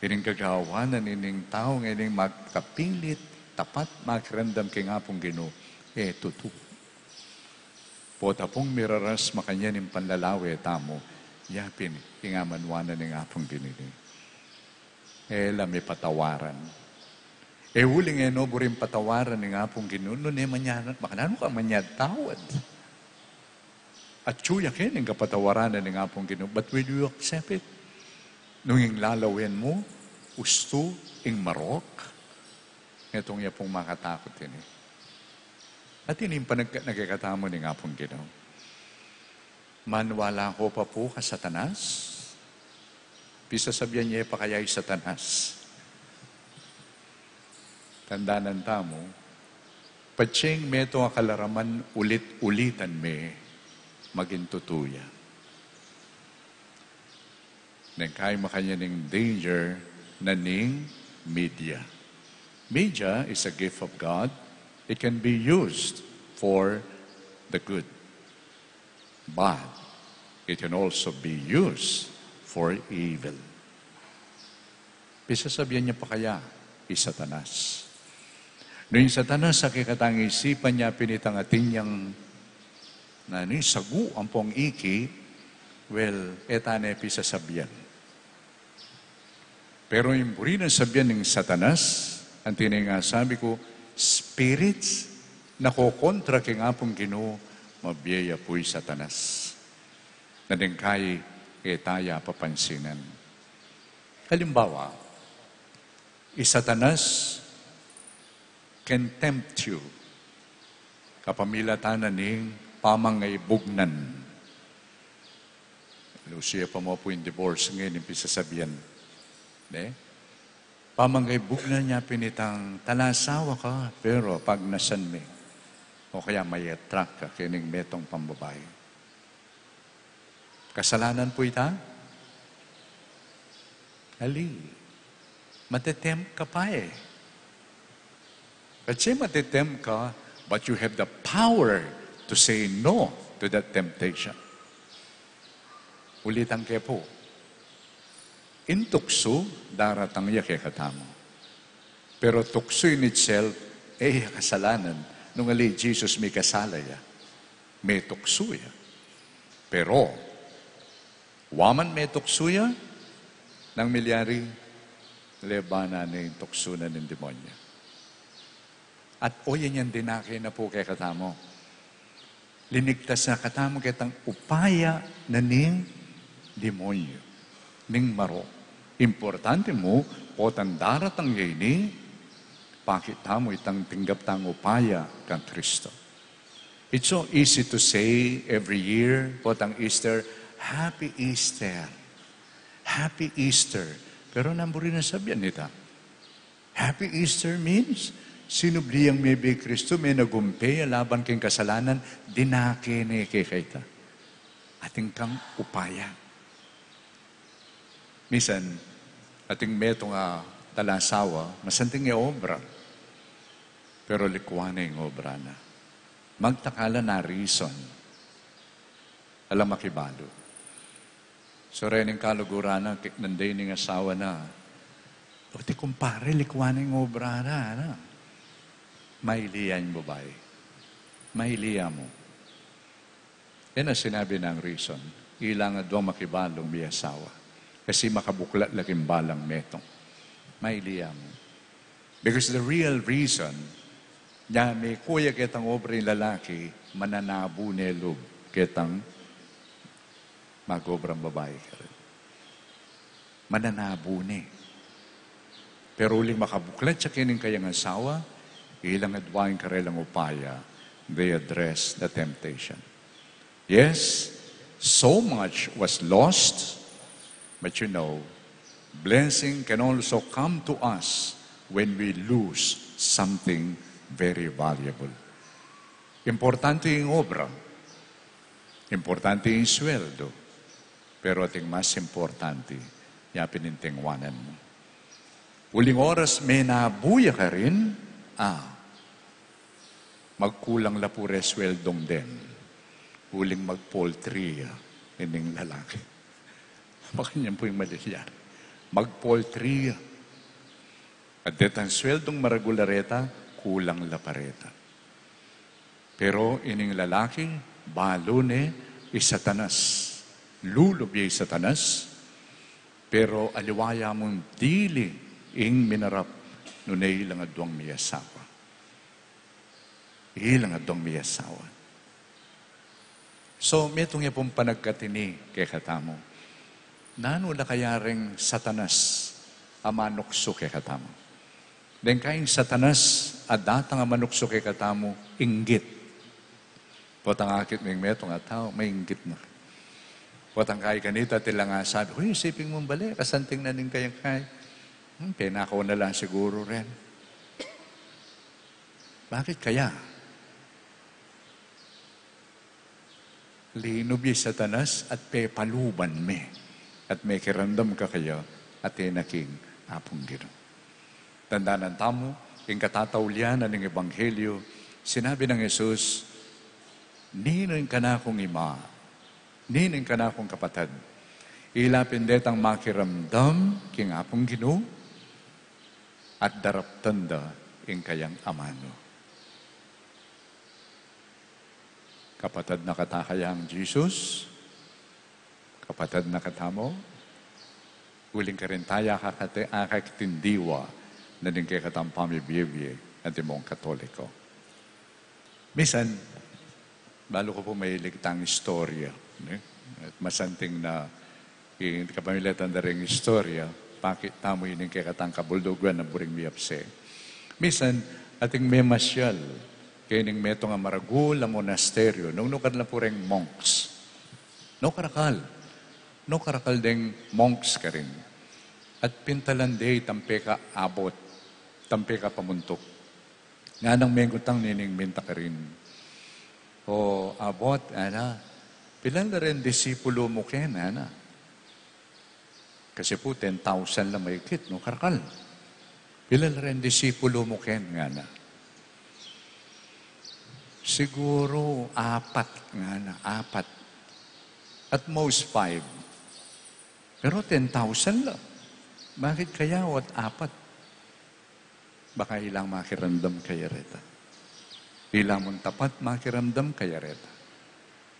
Ining gagawan na nining tao, ngayon magkapilit, tapat, magkarandam kay ngapong Ginoo, tuto. Pota pong miraras makanya ng panlalawi tamo, yapin, ingamanwanan ng apong Ginoo. May patawaran. Huling buring patawaran ng apong Ginoo, no manyan, makanano ka manyad tawad. At tsuya kin, yung kapatawaranan ng apong Ginoo, but will you accept it? Nung yung lalawin mo, usto, ing marok, itong iya pong makatakot din At yun yung nagkakatamo ng apong Ginoo. Manwala ko pa po ka Satanas, pisa sabihan niya pa kaya'y Satanas. Tandaanan tamo, patsing meto ang kalaraman ulit-ulitan me, maging tutuya. Nang kaya makanya ng danger na ning media. Media is a gift of God. It can be used for the good. But it can also be used for evil. Pisasabihan niya pa kaya, Satanas. Noong Satanas, sa kikatang isipan niya, pinitang atin niyang sagu ang pong iki, well, etane pisasabihan. Pero yung buri ng sabihan ng Satanas, ang nga sabi ko, spirits na kokontra kay nga pong Ginoo, mabiyaya po'y Satanas. Nadengkay kay taya papansinan. Halimbawa, Satanas can tempt you kapamilatanan ning pamangay bugnan. Lucia pa mo po yung divorce ngayon, yung pisasabihan. Pamangay bugnan niya pinitang talasawa ka, pero pag nasan mi, o kaya may attract ka, kining metong pambabae. Kasalanan po ita? Ali, matetempt ka pa eh. Kasi matetempt ka, but you have the power to say no to that temptation. Ulitan kayo po. In tukso, daratang ya kay katamo. Pero tukso in itself, kasalanan. Nung ali, Jesus may kasala ya. May tukso ya. Pero, waman may tukso ya, nang milyari, lebanan na yung tukso na ng demonyo. At yan yan dinaki na po kay katamo. Linigtas na katamo kitang upaya na ning demonyo, ning maro. Importante mo, o tandaratang yayni, pakita mo itang tinggap tang upaya kang Kristo. It's so easy to say every year, po tang Easter, Happy Easter. Happy Easter. Pero namburin na sabihan nita. Happy Easter means, sinubliyang may be Kristo, may nagumpay, laban kang kasalanan, dinake ni kay kaita. Ating kang upaya. Minsan, ating meto nga talasawa, masanting yung obra. Pero likwana yung obra na. Magtakala na reason. Alam makibalo. So rin yung kalugura na, nanday ng asawa na, o ti kumpare, likwana yung obra na. Mailiya yung babae. Mailiya mo. Yan ang sinabi ng reason. Ilang doon makibalong may asawa. Kasi makabuklat laking balang metong. Mailiya mo. Because the real reason, niya may kuya kitang obra yung lalaki, mananabo nelog kitang magobrang babae ka rin. Mananabo ni. Pero uling makabuklat sa kining kayang asawa, ilang adwain ka rin lang upaya, they address the temptation. Yes, so much was lost. But you know, blessing can also come to us when we lose something very valuable. Importante yung obra. Importante yung sweldo. Pero ating mas importante, yung pinintingwanan mo. Uling oras, may nabuya ka rin, magkulang la pure sweldong din. Uling mag-poultry, ining lalaki. Baka niyan po yung malilyan. Mag-poultry. At detang sweldong maragulareta, kulang la pareta. Pero ining lalaki, balo ni Satanas. Lulubya Satanas. Pero aliwaya mong dili ing minarap nunay lang adwang miyasawa. Ilang adwang miyasawa. So, metong pong panagkatini kay katamo. Nano na kaya ring Satanas amanukso kay katamo. Den kaing Satanas adata nga manukso kay katamo inggit. Potang akit ng metong at tao, may inggit na. Potang kay kanita tila nga sabi, huy, isipin mong bali, kasanting na ning kayang kay. Pinakaw na lang siguro rin. Bakit kaya? Linubi Satanas at pepaluban me. At may kirandam ka kayo at tinaking apong Ginoo. Tandaan tamo, yung katataulian ng Ebanghelyo, sinabi ng Jesus, ninoy ka na akong ima, ninoy ka na akong kapatid. Ilapin detang makiramdam king apong Ginoo at daraptanda ing kayang amano. Kapatid na katakayang Jesus, kapatid na katamo, Uling ka rin tayo akakitindiwa na din kay katang pamibiyebye at imong katoliko. Minsan, balo ko po may ligtang istorya. At masanting na kapamilatan na rin istorya, bakit tamo yun kay katang kabuldugan na buring miyapse. Minsan, ating may masyal, kaya ning meto nga maragul ang monasteryo, nung nukad na po rin monks. No karakal ding monks ka rin. At pintalanday, tampe ka abot, tampe ka pamuntok. Nga nang mengutang nining minta ka rin. O abot, pilan na rin disipulo mo ken, Kasi po, 10,000 lang mahigit, no karakal. Pilan na rin disipulo mo ken, Siguro, 4, 4. At most 5. Pero 10,000 lang. Bakit kaya o at 4? Baka ilang makiramdam kaya reta. Ilang mong tapat makiramdam kaya reta.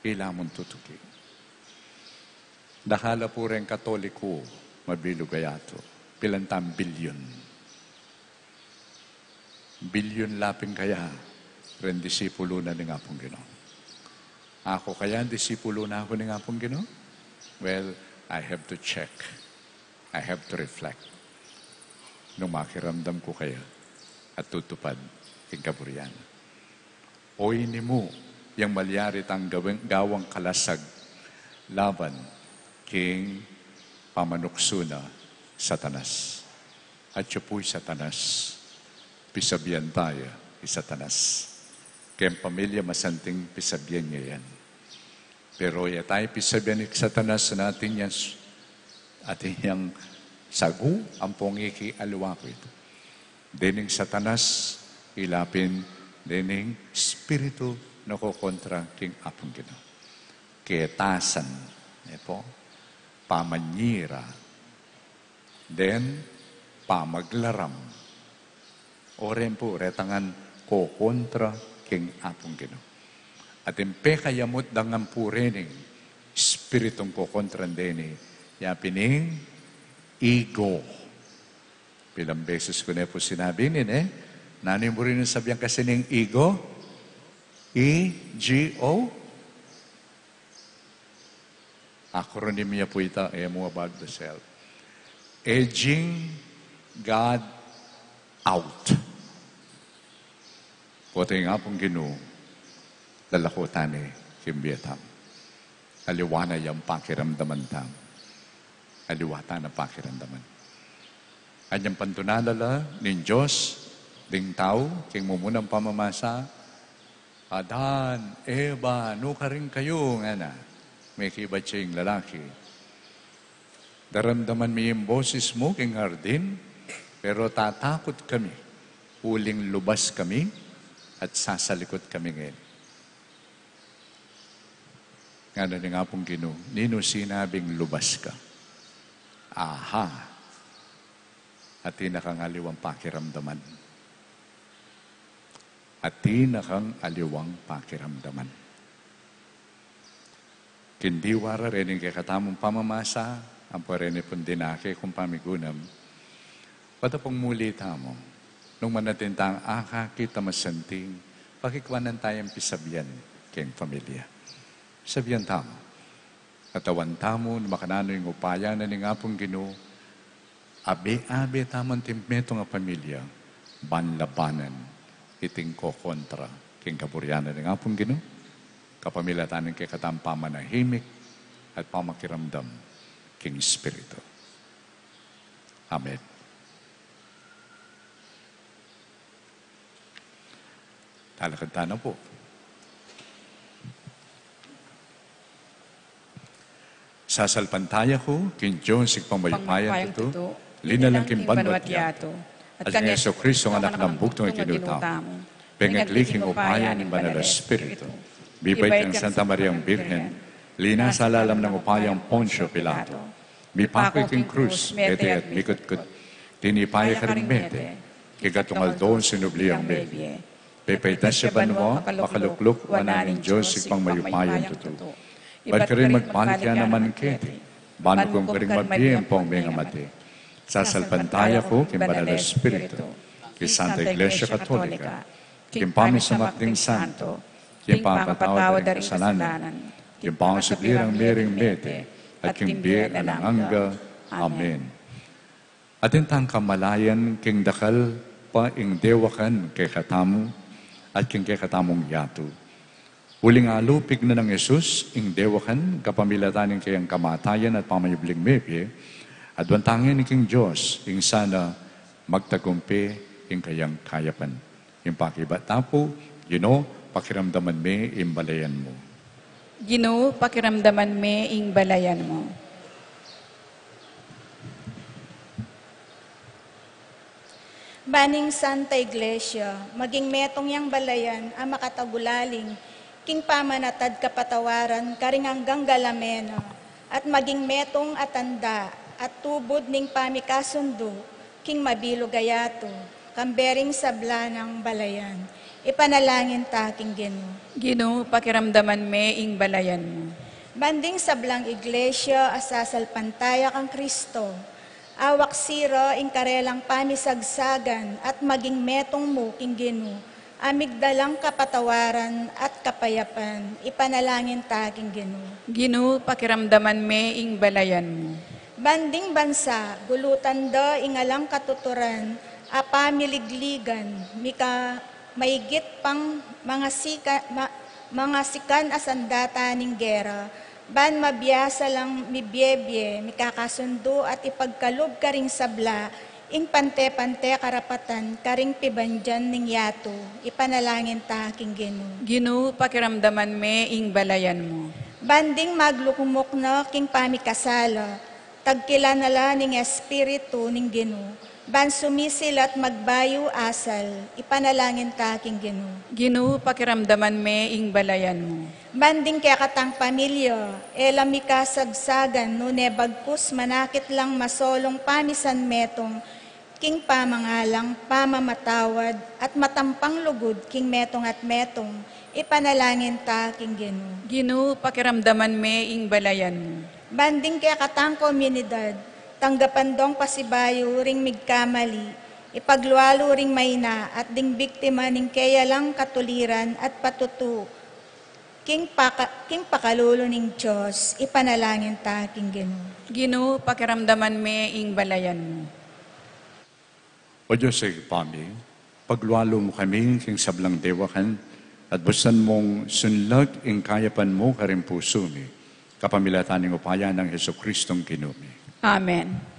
Ilang mong tutuki. Dakala po rin katoliko, mabilog kayato. Pilantang bilyon. Bilyon laping kaya, rin disipulo na nga pong Ginoo. Ako kaya, disipulo na ako nga pong Ginoo? Well, I have to check. I have to reflect. Nung makiramdam ko kaya at tutupad king kaburian. O ini mo, yung malyarit ang gawang kalasag laban king pamanuksuna Satanas. At siya po'y Satanas. Pisabihan tayo, Satanas. Kaya pamilya masanting pisabihan niya yan. Pero tayo pisabihan ni Satanas na natin yan ating yang sagu ang pongiki aluwapit. Dining Satanas ilapin dining spiritu na kukontra king apong Ginoo. Ketasan, pamanyira, then pamaglaram. Oren po, retangan kukontra king apong Ginoo. At impe kayamot dangan purening, spiritong ko kontrandeni, yapining ego. Pilang beses ko na po sinabi nanin mo rin sabihan kasi ng ego, E-G-O. Acronym niya po ito, mo about the self. Edging God out. Pote nga pong Ginoo, lalakotan kimbiyatam. Aliwana yung pakiramdaman tam. Aliwata na pakiramdaman. Anyang pantunalala nin Diyos, ding tao, king mumunang pamamasa, Adan, Eva, ka rin kayo, may kibatsing lalaki. Daramdaman mo yung boses mo, king hardin, pero tatakot kami. Huling lubas kami, at sasalikot kami ngayon. Nga na nga pong Ginoo, nino sinabing lubas ka? Aha! At tinakang aliwang pakiramdaman. At tinakang aliwang pakiramdaman. Kindiwara rin kay katamong pamamasa, ang parene pong dinake kung pamigunam. Pata pong muli tamo, nung manatintang kita masanting, pakikwanan tayong pisabyan kayong pamilya. Sabihan tamo. Katawan tamo, makanano yung upaya na ni nga pong Ginoo, abe-abe tamang timmeto nga pamilya, banlabanan, iting ko kontra, king kaburyanan ni nga pong Ginoo, kapamilya tanin kay katampamanahimik at pamakiramdam, king Espiritu. Amen. Talakad na po. Sasalpantaya ko, kin Diyos, pangmayupayan ito, linalang kimbanwat yato, at kanya Yeso Kristo, ang anak ng buktong ikinutamo, pengakliking upayan ng Banal Espiritu, bibait ng Santa Mariang Birhen, lina sa lalam ng upayang Poncio Pilato, bipako iking krus, mete at mikot-kot, tinipaya ka rin mete, kigatungal doon sinubliang bebe, pepaitas siya ba mo, makalukluk, wananing Diyos, pangmayupayan ito. Ba't ka rin magpalit ka naman kete? Bano kong karing mabiyempong mga mati. Sasalpantaya ko, kimbanal na Espiritu, ki Santa Iglesia Katolika, kimpami sa matling santo, kimpapatawad dari kasalanan, kimpangsublirang miring mete, at kimbiya na langangga. Amen. At intang kamalayan, king dakal, pa ing dewakan kay katamu, at king kay katamong yatu. Uling alupig na ng Yesus, ing dewakan, kapamilatanin kayang kamatayan at pamayubling mepye, at wantangin ni King Diyos, ing sana magtagumpi, ing kayang kayapan. Ing pakibatapo, Ginoo, pakiramdaman me, ing balayan mo. Ginoo, pakiramdaman me ing balayan mo. Baning Santa Iglesia, maging metong yang balayan ang makatagulaling, king pamanatad kapatawaran, karing hanggang galamena, at maging metong atanda, at tubod ning pamikasundo, king mabilo gayato, kambering sabla ng balayan. Ipanalangin ta, king Ginoo. Ginoo, pakiramdaman me ing balayan mo. Banding sablang Iglesia, asasalpantaya kang Kristo, awak siro ing karelang pamisagsagan, at maging metong mo, king Ginoo, amigdalang kapatawaran at kapayapan, ipanalangin ta, king Ginoo. Ginoo, pakiramdaman me ing balayan mo. Banding bansa, gulutan da ingalang katuturan, apamiligligan, mika maigit pang mga sikan asandata ning gera, ban mabiyasa lang mibyebye, mikakasundo at ipagkalub karing sabla, ing pante-pante karapatan, karing pibandyan ning yato, ipanalangin ta, king Ginoo. Ginoo, pakiramdaman me ing balayan mo. Banding maglukumok na king pamikasala, tagkilanala ning Espiritu ning Ginoo, ban sumisil at magbayo asal, ipanalangin ta, king Ginoo. Ginoo, pakiramdaman me ing balayan mo. Banding kaya katang pamilya, elami kasagsagan, no nebagkus manakit lang masolong pamisan metong, king pamangalang, pamamatawad, at matampang lugod, king metong at metong, ipanalangin ta, king Ginoo. Ginoo, pakiramdaman me ing balayan mo. Banding kaya katang komunidad, tanggapan dong pasibayo ring migkamali, ipaglualo ring mayna at ding biktima ning kaya lang katuliran at patutu, king pakalulo ning Diyos, ipanalangin ta, king Ginoo. Ginoo, pakiramdaman me ing balayan mo. O Diyos ay pami, paglualo mo kami king sablang dewakan, at busan mong sunlag ing kayapan mo karing puso mi, kapamilatan ng upaya ng Heso Kristong Ginoo. Amen. Amen.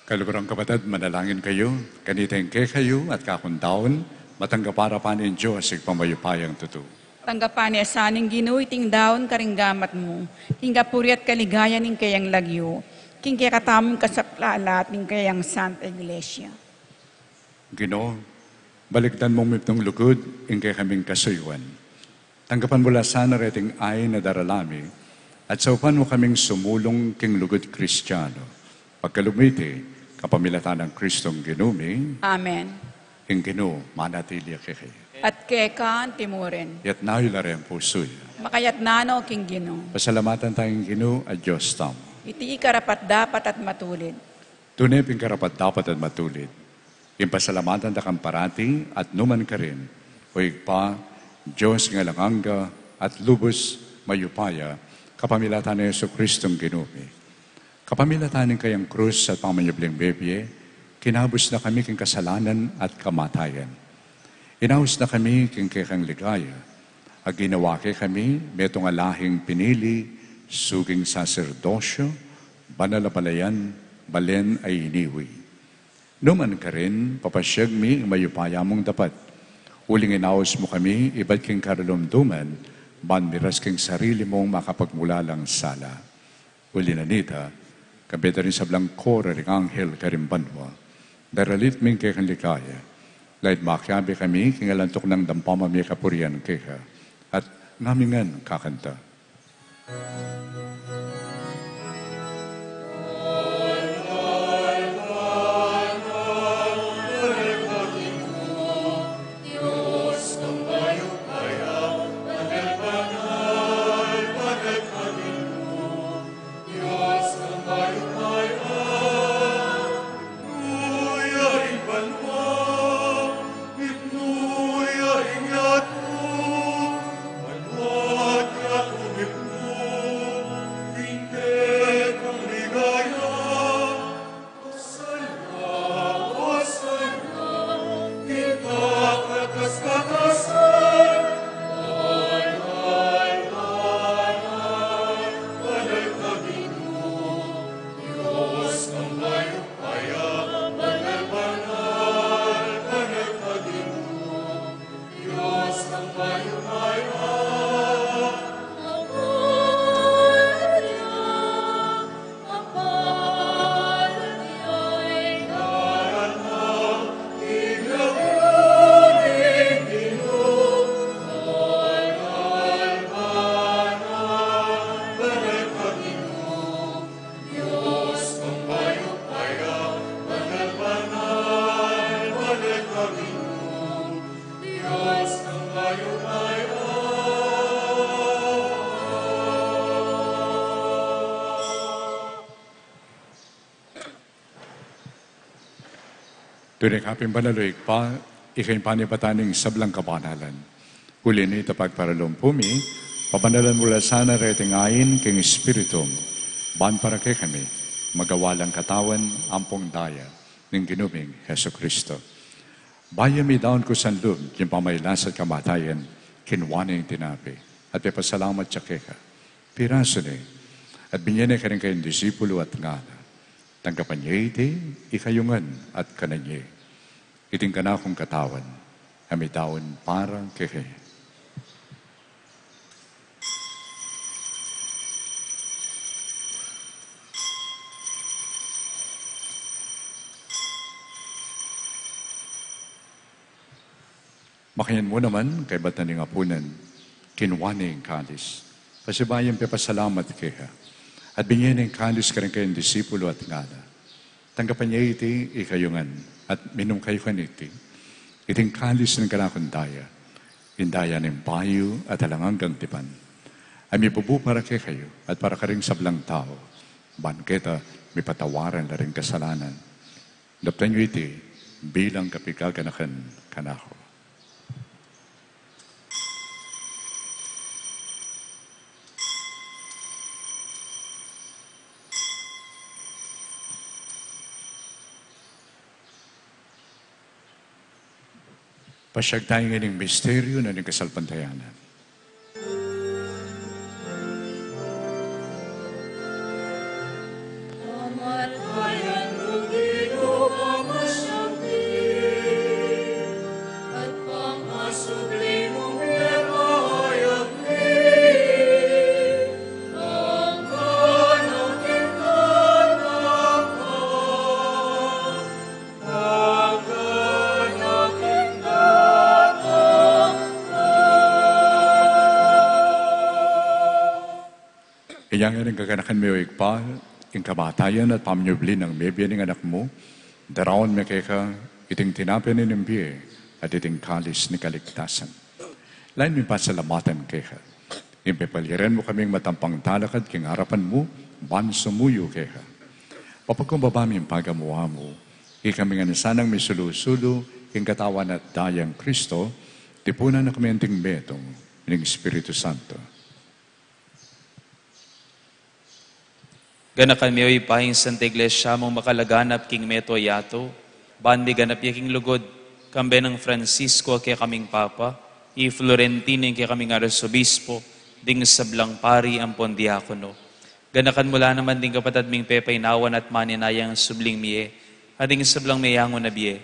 Kalugurang kapatid, manalangin kayo, kaniteng ke kayo at kakuntaon, matanggaparapan ng Diyos ig pamayupayang tuto. Tanggapan niya sa aning ginuiting daon karinggamat mo, hingga puri at kaligaya ning kayang lagyo, king kaya katamong kasaplala at ning kayang Santa Iglesia. Ginoo, baliktan mong mipnong lugod, ingkay kaming kasuywan. Tanggapan mula sana reting ay na daralami, at sa upan mo kaming sumulong king lugod Kristiyano. Pagkalumiti, kapamilatan ng Kristong ginumi, Amen. ing Ginoo, manatili kay. At kekan timurin, Yat nailare ang pusoy. makayat nano king Ginoo. Pasalamatan tayong Ginoo at Diyos tamo. Iti karapat dapat at matulid. Tunay ping karapat dapat at matulid. Impasalamatan ta kang parati at numan ka rin. O igpa, Diyos nga langanga at lubos mayupaya, kapamilatan ni Yesu Kristong ginumi. Kapamilatan ng kayang krus at pamanyubling bebye, kinabos na kami king kasalanan at kamatayan. Inaus na kami king kayang ligaya. Ag ginawa kay kami, metong alahing pinili, suging saserdosyo, banalapalayan, balen ay iniwi. Numan ka rin, papasyag mi ang mayupaya mong dapat. Uling inaos mo kami, ibad king karalumduman, banmiras king sarili mong makapagmula lang sala. Uli na nita, kabeta rin sa blangkora ring anghel karimbanwa, daralit ming kay likaya. Lahat makyabi kami, king alantok ng dampamami kapurian kaya, at ngamingan kakanta. Tunay kaping banaloy pa, ikay panipataning sablang kapanalan. Uli ni tapag paralumpumi, pabanalan mula sana reting ayin king espiritum, ban para kay kami, magawalang katawan, ampong daya, ng ginuming Heso Kristo. Bayan mi daon ko sanlub, yung pamaylas at kamatayan, kinwana yung tinapi, at ipasalamat siya keka. Piraso ni, at binyan ka rin kayong disipulo at ngana. Tanggapan niya iti, ikayungan at kananye. Iting ka na akong katawan, kami taon parang keke. Makayan mo naman, kay ba't na ning apunan, kinwane yung kalis. Pasibayan papasalamat kaya. At binyan ng kalis ka rin kayong disipulo at ngana. Tanggapan niya iti, ikayungan, at minum kayo kaniti. Iting kalis ng kanakundaya, indaya ng payo at halanganggang tipan. Ay mipubu para kay kayo, at para ka rin sablang tao. Banketa, may patawaran na rin kasalanan. Daptan niyo iti, bilang kapikaganakan kanako. Pasyag tayo ngayon misteryo na ng kasalpantayanan. Kamatayan mo Iyang nga kaganakan mo ikpa, ing kamatayan at pamnyubli ng mebiya ng anak mo, daraon me keka, iting tinapin ng biye, at iting kalis ni kaligtasan. Lain mi pasalamatan keka. Impepaliran mo kaming matampang talakad king harapan mo, ban sumuyo keka. Papagkumbaba mi pagamuha mo, ikami nga sanang may sulu-sulu, king katawan at dayang Kristo, tipunan na kami anting betong, ng Espiritu Santo. Ganakan mi oy pahing Santa Iglesia mong makalaganap king meto yato, bandi ganap yaking lugod, kambe ng Francisco kaya kaming Papa, i Florentino kaya kaming Arsobispo, ding sablang pari ang pondiakono. Ganakan mula naman ding kapatad ming Pepay nawan at maninayang subling miye, ading sablang mayangon na biye.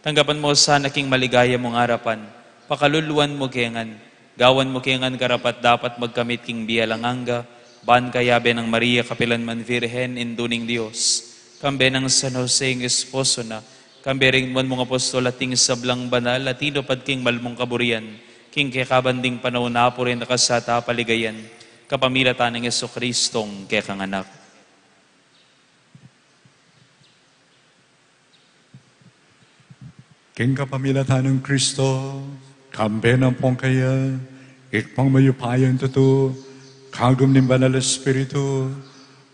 Tanggapan mo sana king maligaya mong harapan, pakaluluan mo kengan, gawan mo kengan karapat dapat magkamit king bialanganga, ban kayabe ng Maria Kapilanman Virhen induning Diyos, kambe ng San Jose ng esposo na, kambe ring mga apostol at ting sablang banal at inopad king malmong kaburian, king kekabanding panahon na po rin nakasata paligayan, kapamilatan ng Yeso Kristong kekanganak. King kapamilatan ng Kristo, kambe ng pongkaya, ikpang mayupayan tuto, kagum ng banal Espiritu,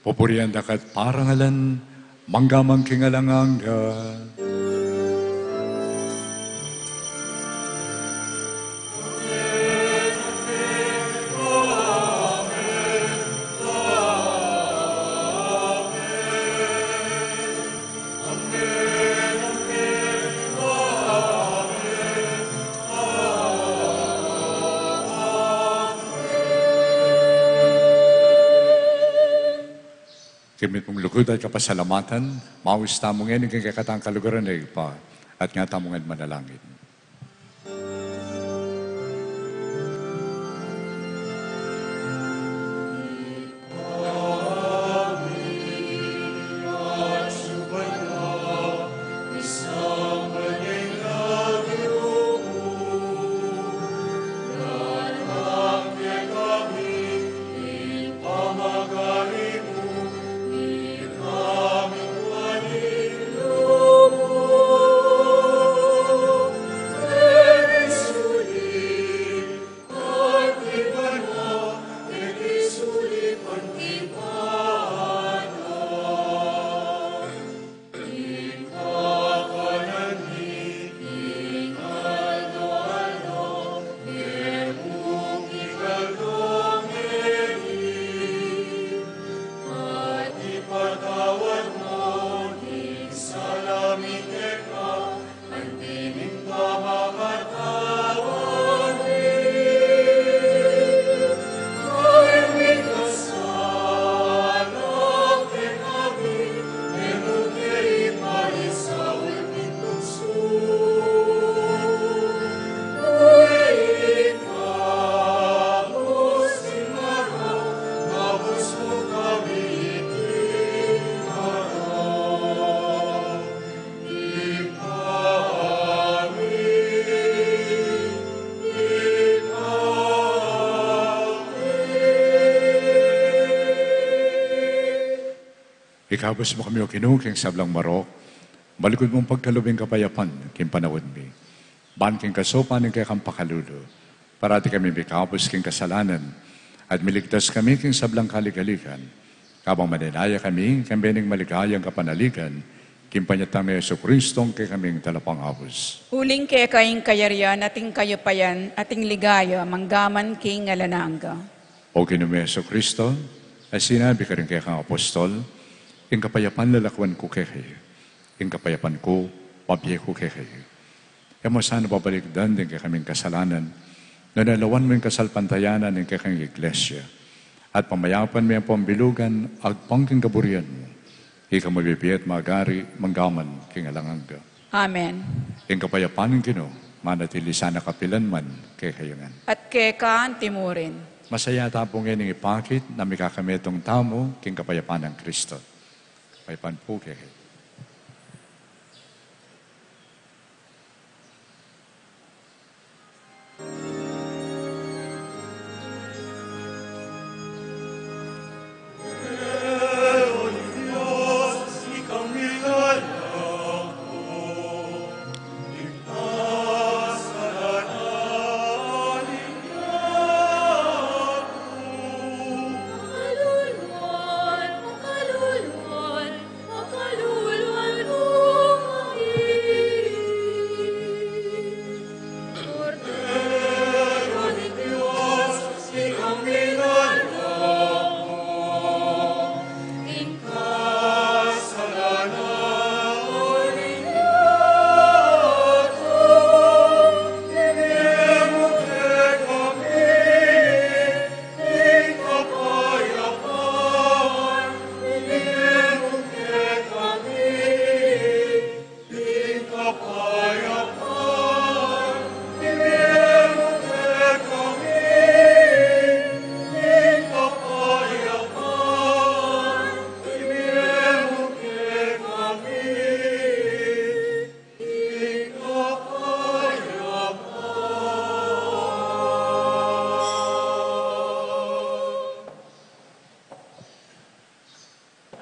pupurian dakat parangalan, manggamang kingalanganga. Kimit mong lukod at kapasalamatan, mawis tamong yan, yung kakatang kalugaran na ipa, at nga tamong yan manalangin. Ikabos mo kami o kinukeng sablang marok, balikod mong pagkalubing kapayapan, king panawad mi. Ban king kasopan ng kayang pakalulo, parati kami bikabos king kasalanan, at miligtas kami king sablang kaligalikan, kabang maninaya kami, kang bening maligayang kapanaligan, king panyatang ni Yeso Kristong kay kaming talapang abos. Uling kay kaing kayarian, ating kayupayan, ating ligaya, manggaman king alananga. O kinumi Yeso Kristo, ay sinabi ka rin kay kang apostol, ing kapayapan lalakwan ko kay ing kapayapan ko, pabye ko kay kaya mo sana babalikdan din kay kaming kasalanan, na nalawan mo yung kasalpantayanan ng kay kang iglesia, at pamayapan mo yung pambilugan, agpangking kaburian mo, ikaw mabibiyat magari, manggaman, king alanganga. Amen. Ing kapayapan ng Ginoo, manatili sana kapilan man kay kayangan. At kay kaan timurin. Masaya tapong yan ipakit na may kakametong tamo king kapayapan ng Kristo. Kapayapan po kay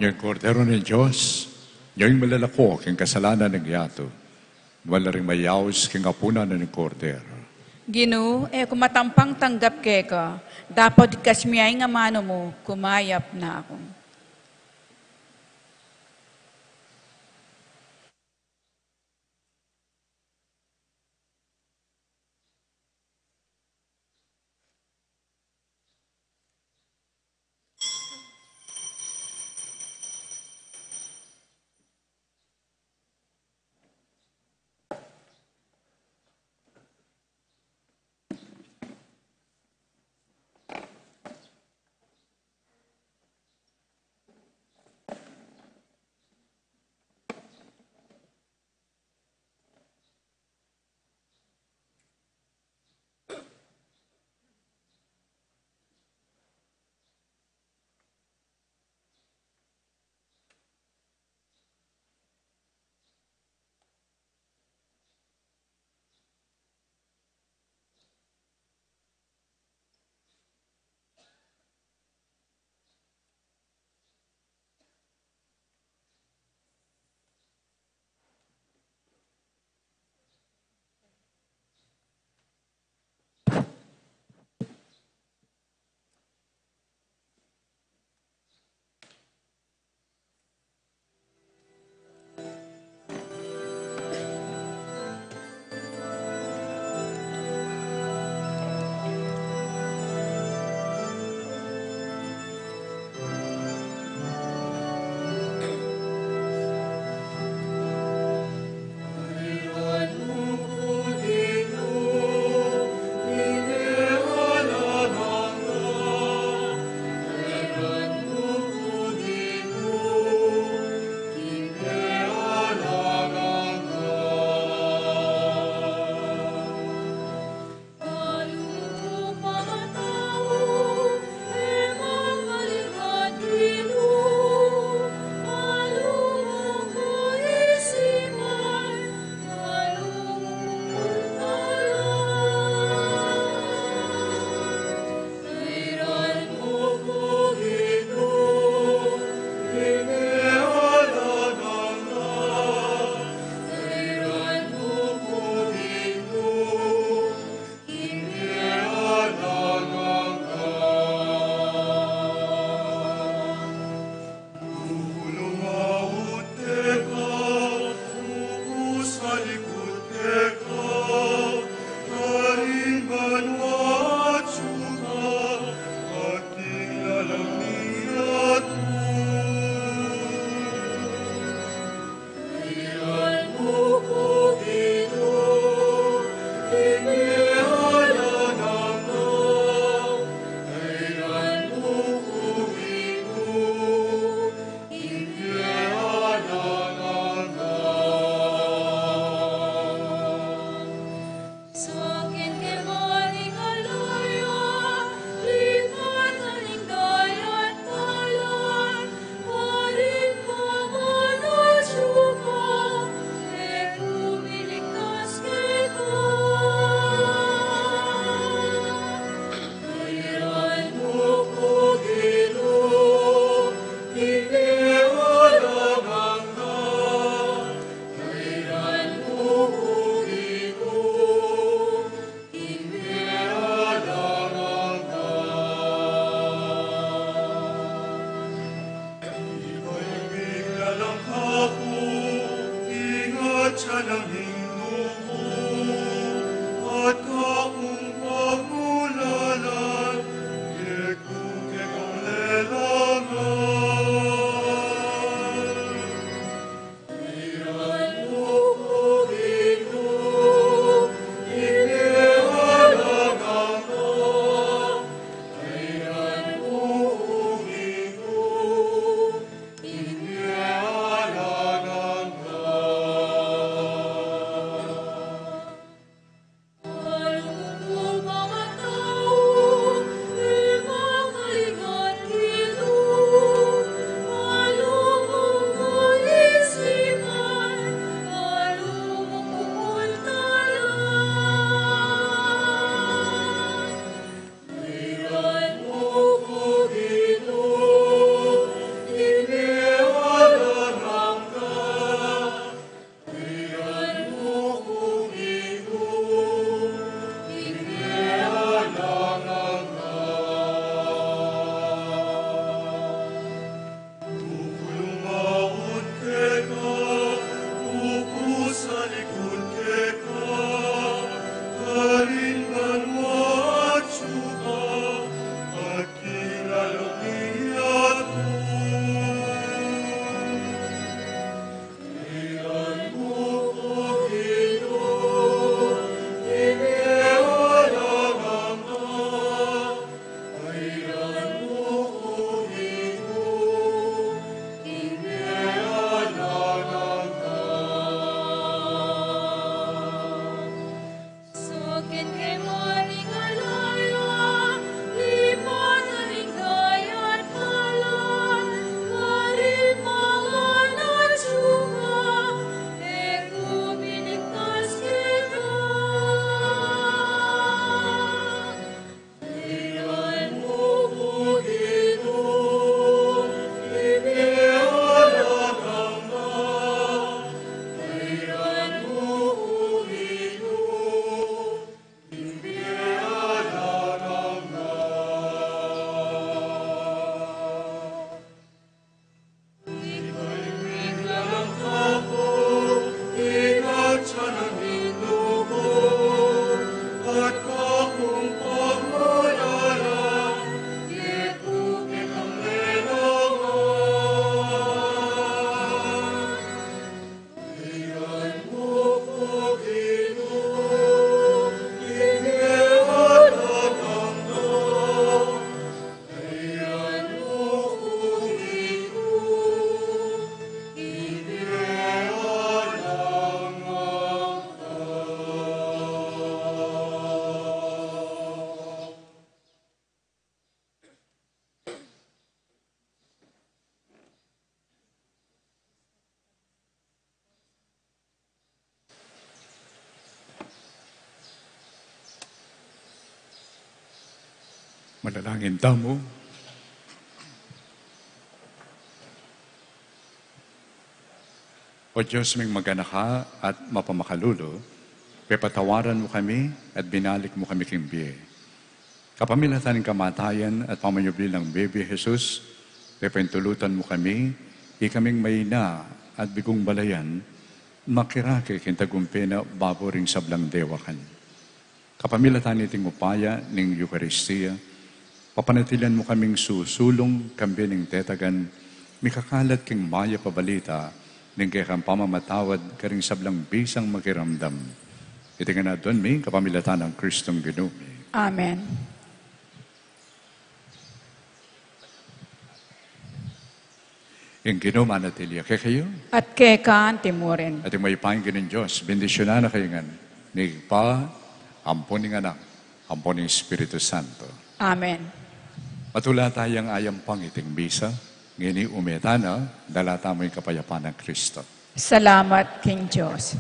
yung kordero ng Diyos, yung malalako, king kasalanan ng yato, wala rin mayaws king apunan ng kordero. Ginu, kumatampang tanggap keka, dapat kasmiyay nga mano mo, kumayap na ako. Manalangin tamo. O Diyos ming maganaka at mapamakalulo, pepatawaran mo kami at binalik mo kami kimbiye. Kapamilatan ng kamatayan at pamanyubli ng Bebe Jesus, pepentulutan mo kami, ikaming mayina at bigong balayan, makirake kintagumpe na baboring sablang dewakan. Kapamilatan iting upaya ng Eucharistia, papanatilan mo kaming susulong kambi ng tetagan, mikakalat king maya pabalita, ning kayang pamamatawad karing sablang bisang makiramdam. Itingan na doon may kapamilatan ng Kristong Ginoo. Amen. Yung Ginoo manatili kay kayo, At kay kaan timurin. at yung may paingin ng Diyos, bendisyonan na kayo nga, ni Pa, ampon ng anak, ampon ng Espiritu Santo. Amen. Matula tayong ayang pangiting bisa, ngini umetana, dalata mo yung kapayapaan ng Kristo. Salamat, King Diyos.